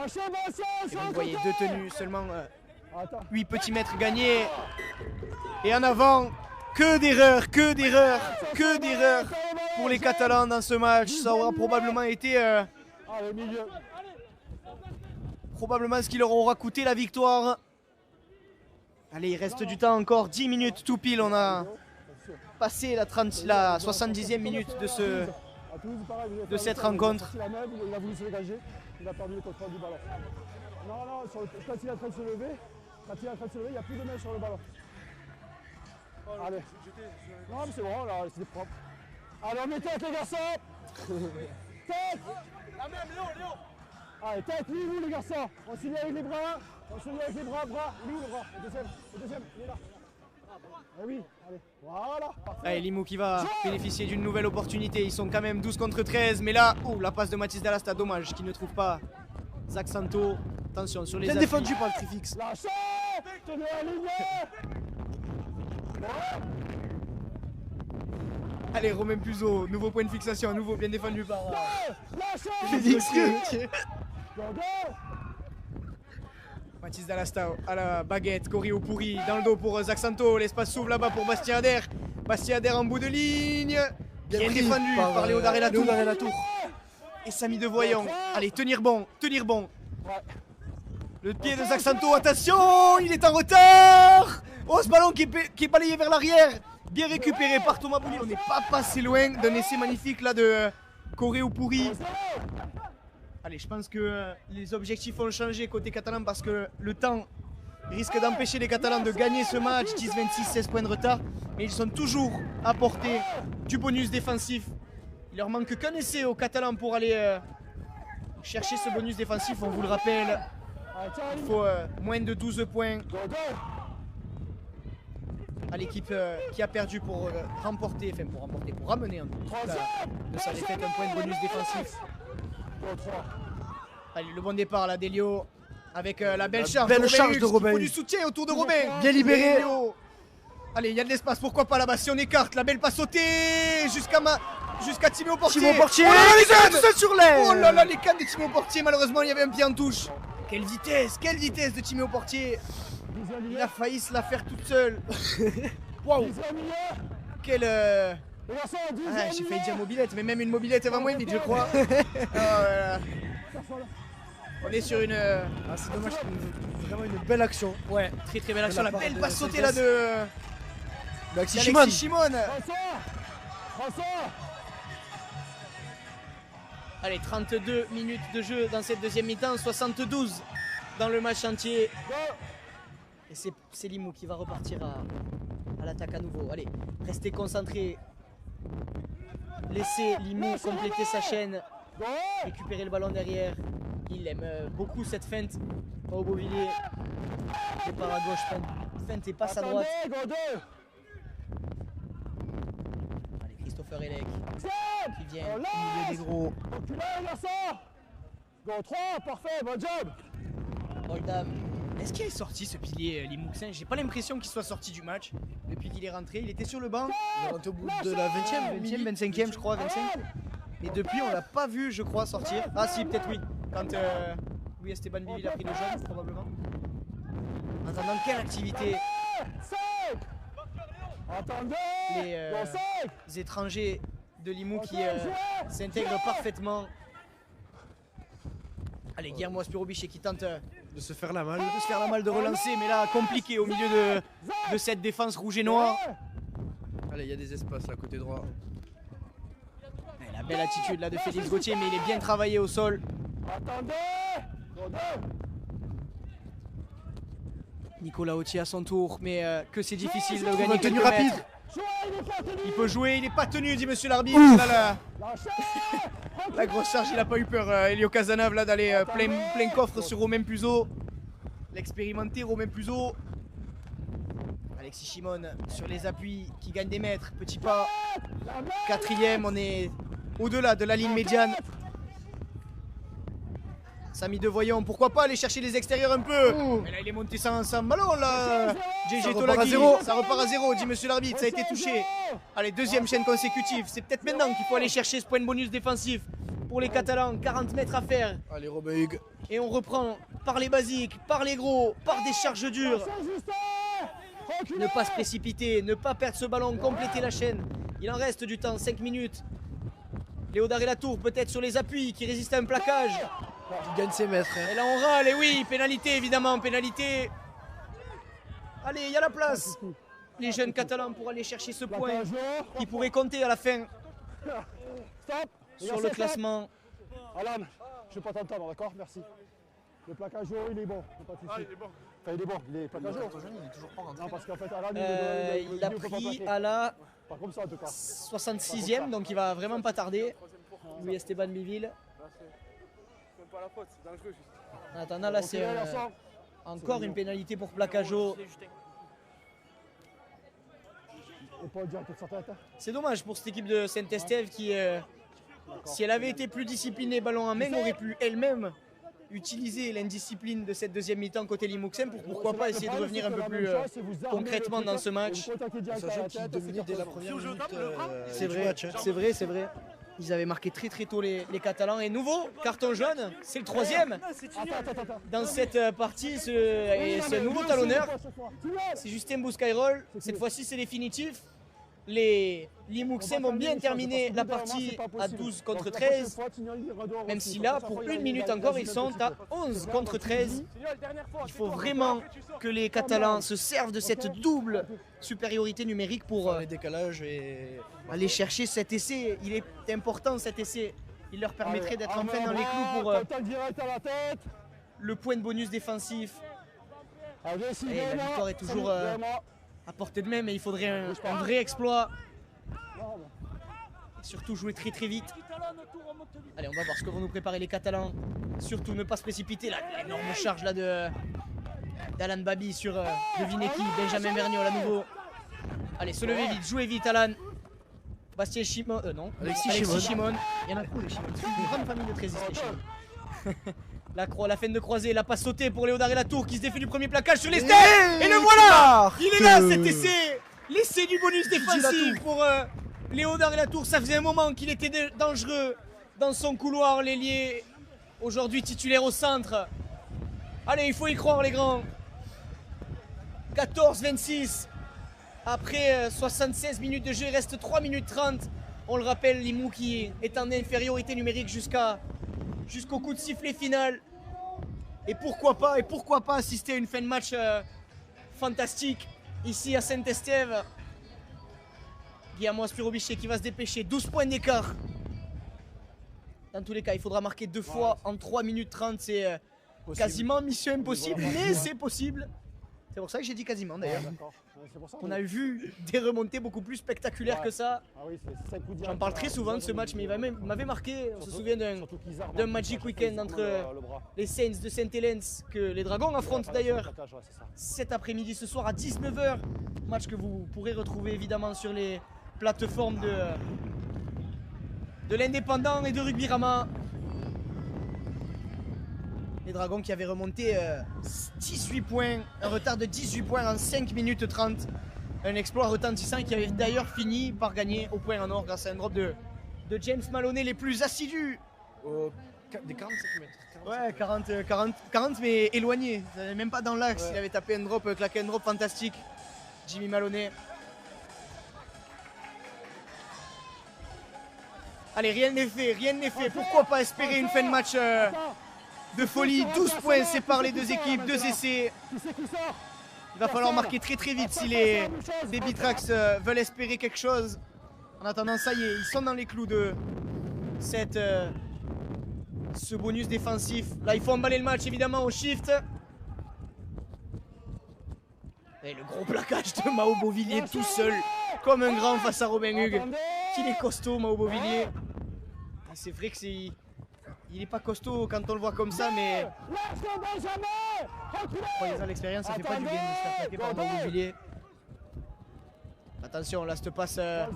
Et vous voyez deux tenues, seulement 8 petits mètres gagnés. Et en avant, que d'erreurs pour les Catalans dans ce match. Ça aura probablement été probablement ce qui leur aura coûté la victoire. Allez, il reste du temps encore, 10 minutes tout pile. On a passé la 70e minute de cette rencontre. Il a voulu se dégager, il a perdu le contrôle du ballon. Non, quand il est en train de se lever, il n'y a plus de main sur le ballon. Allez. Non, mais c'est bon, là, c'est propre. Allez, on met tête, les garçons. Tête. La même, Léo. Allez, tête, lui, vous, les garçons. On se lie avec les bras. Bras. Lui, le bras. Le deuxième, il est là. Ah oui, allez, voilà. Allez, Limoux qui va bénéficier d'une nouvelle opportunité. Ils sont quand même 12 contre 13. Mais là, la passe de Mathis Dallasta, dommage qu'il ne trouve pas Zach Santo. Attention sur les Bien appuis. défendu par le Trifix. Lâchez. Tenez aligné. Allez, Romain Puzo, nouveau point de fixation, nouveau bien défendu par Lâchez. Mathis Dallasta à la baguette, Cory Pourri dans le dos pour Zach Santo. L'espace s'ouvre là-bas pour Bastien Adair. Bastien Adair en bout de ligne. Bien défendu par Léodard et Latour. Et Samy Devoyant. Allez, tenir bon. Le pied de Zach Santo, attention, il est en retard. Oh, ce ballon qui est balayé vers l'arrière. Bien récupéré par Thomas Bouli. On n'est pas passé loin d'un essai magnifique là de Cory Pourri. Allez, je pense que les objectifs ont changé côté catalan parce que le temps risque d'empêcher les Catalans de gagner ce match. 10-26, 16 points de retard. Mais ils sont toujours à portée du bonus défensif. Il leur manque qu'un essai aux Catalans pour aller chercher ce bonus défensif. On vous le rappelle, il faut moins de 12 points à l'équipe qui a perdu pour ramener en tout cas de sa défaite un point de bonus défensif. Allez, le bon départ là d'Elio avec la belle charge de Robin. Il faut du soutien autour de Robin. Bien libéré. Allez, il y a de l'espace, pourquoi pas là-bas si on écarte. La belle passe sautée jusqu'à Timéo Portier. Timon Portier. Oh là, les cannes tout seul sur l'air. Oh là là, les cannes de Timéo Portier. Malheureusement, il y avait un pied en touche. Quelle vitesse de Timéo Portier. Il a failli se la faire toute seule. Waouh. Quelle j'ai failli dire mobilette, mais même une mobilette elle va moins vite je crois. On est sur une... c'est dommage, vraiment une belle action. Ouais, très belle action, la belle passe sautée là de... Alexis Shimon. Allez, 32 minutes de jeu dans cette deuxième mi-temps, 72 dans le match entier. Et c'est Limoux qui va repartir à l'attaque à nouveau. Allez, restez concentrés. Laissez Limoux compléter sa chaîne. Récupérer le ballon derrière. Il aime beaucoup cette feinte. Au Beauvilliers. Départ à gauche, feinte et passe à droite. Allez, Christopher Elec qui vient au milieu des gros. Go 3, parfait, bon job. Oldham. Est-ce qu'il est sorti ce pilier Limouxin? J'ai pas l'impression qu'il soit sorti du match depuis qu'il est rentré. Il était sur le banc. Il est rentré au bout de la 20e, 25e je crois, 25. Et depuis on l'a pas vu je crois sortir. Ah si, peut-être oui. Quand Louis Esteban Billy a pris le jaune probablement. En attendant quelle activité les étrangers de Limoux qui s'intègrent parfaitement. Allez, Guillermo Aspirobiche qui tente de se faire la malle. De relancer, mais là compliqué au milieu de cette défense rouge et noire. Allez, il y a des espaces là côté droit. Et la belle attitude là de Félix Gauthier, mais il est bien travaillé au sol. Nicolas Autier à son tour, mais que c'est difficile de gagner quelques mètres. Il peut jouer, il n'est pas tenu, dit monsieur l'arbitre. La grosse charge, il n'a pas eu peur, Elio Casanave, là, d'aller plein coffre sur Romain Puzo. L'expérimenté Romain Puzo. Alexis Shimon sur les appuis qui gagne des mètres. Petit pas. 4e, on est au-delà de la ligne médiane. Samy Devoyant, pourquoi pas aller chercher les extérieurs un peu. Mais là il est monté sans ballon là. JJ Tolagui, ça repart à 0, dit monsieur l'arbitre, ça a été touché. Allez, deuxième chaîne consécutive, c'est peut-être maintenant qu'il faut aller chercher ce point de bonus défensif pour les Catalans, 40 mètres à faire. Allez Robin Hugues. Et on reprend par les basiques, par les gros, par des charges dures. Ne pas se précipiter, ne pas perdre ce ballon, compléter la chaîne. Il en reste du temps, 5 minutes. Léodard et Latour peut-être sur les appuis qui résistent à un plaquage. qui gagne ses mètres. Et là on râle, et oui, pénalité évidemment, pénalité. Allez, il y a la place. Les jeunes Catalans pour aller chercher ce point qui pourrait compter à la fin sur le classement. Alan, je ne vais pas t'entendre, d'accord? Merci. Le plaquage haut, il est bon. Pas de souci. Ah, il est bon. Enfin, il est bon, il est plaquage haut. Il est toujours pas rentré. Non, parce qu'en fait, Alan, Il a pris à la pas comme ça, en tout cas. 66e, donc il va vraiment pas tarder. Louis Esteban Miville. C'est pas la faute, c'est dangereux juste. En attendant, là c'est encore une pénalité pour plaquage haut. Et pas direct sur ta tête. C'est dommage pour cette équipe de Saint-Estève qui, si elle avait été plus disciplinée ballon en main, aurait pu elle-même utiliser l'indiscipline de cette deuxième mi-temps côté Limouxem pour pourquoi pas essayer de revenir un peu plus concrètement dans ce match. Sachant qu'ils dominaient dès la première minute. C'est vrai, c'est vrai, c'est vrai. Ils avaient marqué très très tôt les Catalans. Et nouveau, carton jaune, c'est le troisième dans cette partie. C'est un nouveau talonneur. C'est Justin Bouscaïrol. Cette fois-ci, c'est définitif. Les Limouxem ont bien terminé la partie à 12 contre 13. Même si là, pour une minute encore, ils sont à 11 contre 13. Il faut vraiment que les Catalans se servent de cette double supériorité numérique pour les décalages et aller chercher cet essai. Il est important cet essai. Il leur permettrait d'être enfin dans les clous pour le point de bonus défensif. Et la victoire est toujours à portée de main, mais il faudrait un vrai exploit. Et surtout jouer très très vite. Allez, on va voir ce que vont nous préparer les Catalans. Surtout ne pas se précipiter. L'énorme charge là d'Alan Babi sur Devineki, Benjamin Vergniaud à nouveau. Allez, se lever vite, jouez vite Alan. Bastien Chimon, non, Alexis Chimon. Il y en a beaucoup les Chimon. C'est une grande famille de Trésis les Chimon. La fin de croisée, la passe sautée pour Léodard et Latour qui se défait du premier plaquage sur les steps. Et le voilà. Il est là cet essai. L'essai du bonus défensif pour Léodard et Latour. Ça faisait un moment qu'il était dangereux dans son couloir, l'ailier. Aujourd'hui titulaire au centre. Allez, il faut y croire les grands. 14-26. Après 76 minutes de jeu, il reste 3 minutes 30. On le rappelle, Limoux qui est en infériorité numérique jusqu'au coup de sifflet final. Et pourquoi pas assister à une fin de match fantastique ici à Saint-Estève. Guillermo Aspirobichet qui va se dépêcher, 12 points d'écart. Dans tous les cas, il faudra marquer 2 fois en 3 minutes 30. C'est quasiment mission impossible, mais c'est possible. C'est pour ça que j'ai dit quasiment d'ailleurs. On a vu des remontées beaucoup plus spectaculaires que ça. J'en parle très souvent de ce match, mais il m'avait marqué. On se souvient d'un Magic Weekend entre les Saints de Saint-Helens que les Dragons affrontent d'ailleurs cet après-midi, ce soir à 19 h. Match que vous pourrez retrouver évidemment sur les plateformes de l'Indépendant et de Rugby-Rama. Les Dragons qui avaient remonté 18 points, un retard de 18 points en 5 minutes 30. Un exploit retentissant qui avait d'ailleurs fini par gagner au point en or grâce à un drop de James Maloney, les plus assidus. des 45 mètres. Ouais, 40 mais éloigné. Même pas dans l'axe, il avait tapé un drop, claqué un drop fantastique. Jimmy Maloney. Allez, rien n'est fait, Pourquoi pas espérer une fin de match de folie. 12 points séparent les deux équipes, 2 essais. Il va falloir marquer très très vite si les Bitrax veulent espérer quelque chose. En attendant, ça y est, ils sont dans les clous de ce bonus défensif. Là, il faut emballer le match évidemment au shift. Et le gros plaquage de Mao Beauvillier tout seul, comme un grand face à Robin Hugues. Qu'il est costaud, Mao Beauvillier. C'est vrai que il est pas costaud quand on le voit comme ça, mais croyez-en, l'expérience, ça fait pas du bien de se faire plaquer par Mao Beauvillier. Attention, là, cette passe un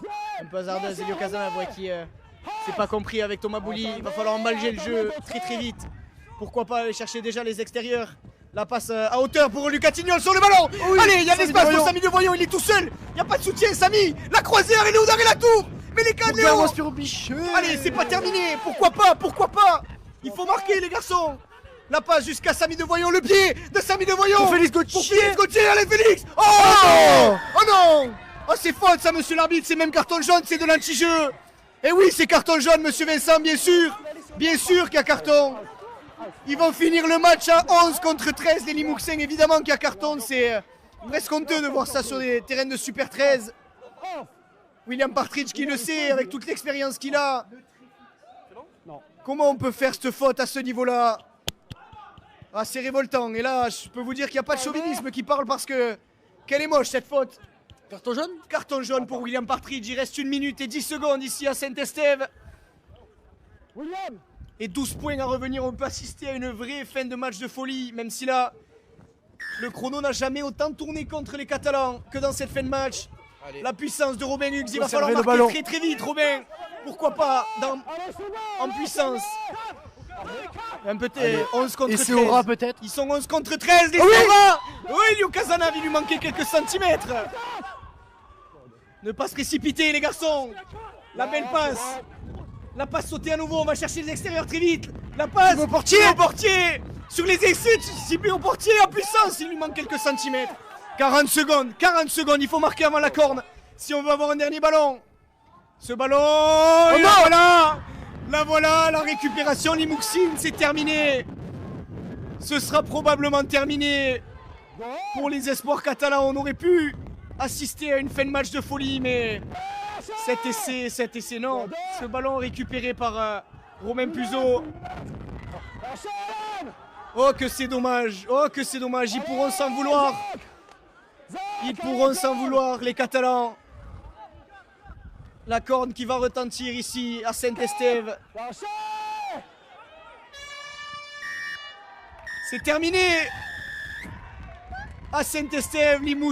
peu hasardeuse, Elio Casanova qui s'est pas compris avec Thomas Bouli. Il va falloir emballer le jeu très très vite. Pourquoi pas aller chercher déjà les extérieurs. La passe à hauteur pour Lucas Tignol sur le ballon. Oui, allez, il y a l'espace pour Samy Devoyant, il est tout seul. Il n'y a pas de soutien, Samy. La croisée avec Léodard et Latour. Mais les gars, Léo. Allez, c'est pas terminé. Pourquoi pas. Il faut marquer les garçons. La passe jusqu'à Samy Devoyant, le pied de Samy Devoyant. Pour Félix Gauthier, allez Félix. Oh non. Oh, c'est faute ça, monsieur l'arbitre. C'est même carton jaune, c'est de l'anti-jeu. Et oui, c'est carton jaune, monsieur Vincent, bien sûr. Bien sûr qu'il y a carton. Ils vont finir le match à 11 contre 13. Les Limouxins, évidemment, qui a carton. C'est presque honteux de voir ça sur des terrains de Super 13. William Partridge qui le sait, avec toute l'expérience qu'il a. Comment on peut faire cette faute à ce niveau-là? Ah, c'est révoltant. Et là, je peux vous dire qu'il n'y a pas de chauvinisme qui parle parce que... Quelle est moche cette faute. Carton jaune? Carton jaune pour William Partridge. Il reste 1 minute et 10 secondes ici à Saint-Estève. William! Et 12 points à revenir. On peut assister à une vraie fin de match de folie. Même si là, le chrono n'a jamais autant tourné contre les Catalans que dans cette fin de match. Allez. La puissance de Robin Hughes. Il va Conserver falloir le ballon. marquer très très vite, Robin. Pourquoi pas en puissance. Un petit 11 contre Et 13. c'est aura peut-être. Ils sont 11 contre 13, les Sora. Oui, Liu Casanave, il lui manquait quelques centimètres. Ne pas se précipiter, les garçons. La belle passe. La passe sautée à nouveau, on va chercher les extérieurs très vite. La passe Au portier. au portier. Sur les essais, ciblé au portier en puissance, il lui manque quelques centimètres. 40 secondes, il faut marquer avant la corne. Si on veut avoir un dernier ballon. Ce ballon, et non. voilà, la récupération Limouxine, c'est terminé. Ce sera probablement terminé. Pour les espoirs catalans, on aurait pu assister à une fin de match de folie, mais cet essai, non. Ce ballon récupéré par Romain Puzo. Oh que c'est dommage, ils pourront s'en vouloir. Ils pourront s'en vouloir, les Catalans. La corne qui va retentir ici à Saint-Estève. C'est terminé. À Saint-Estève, Limoux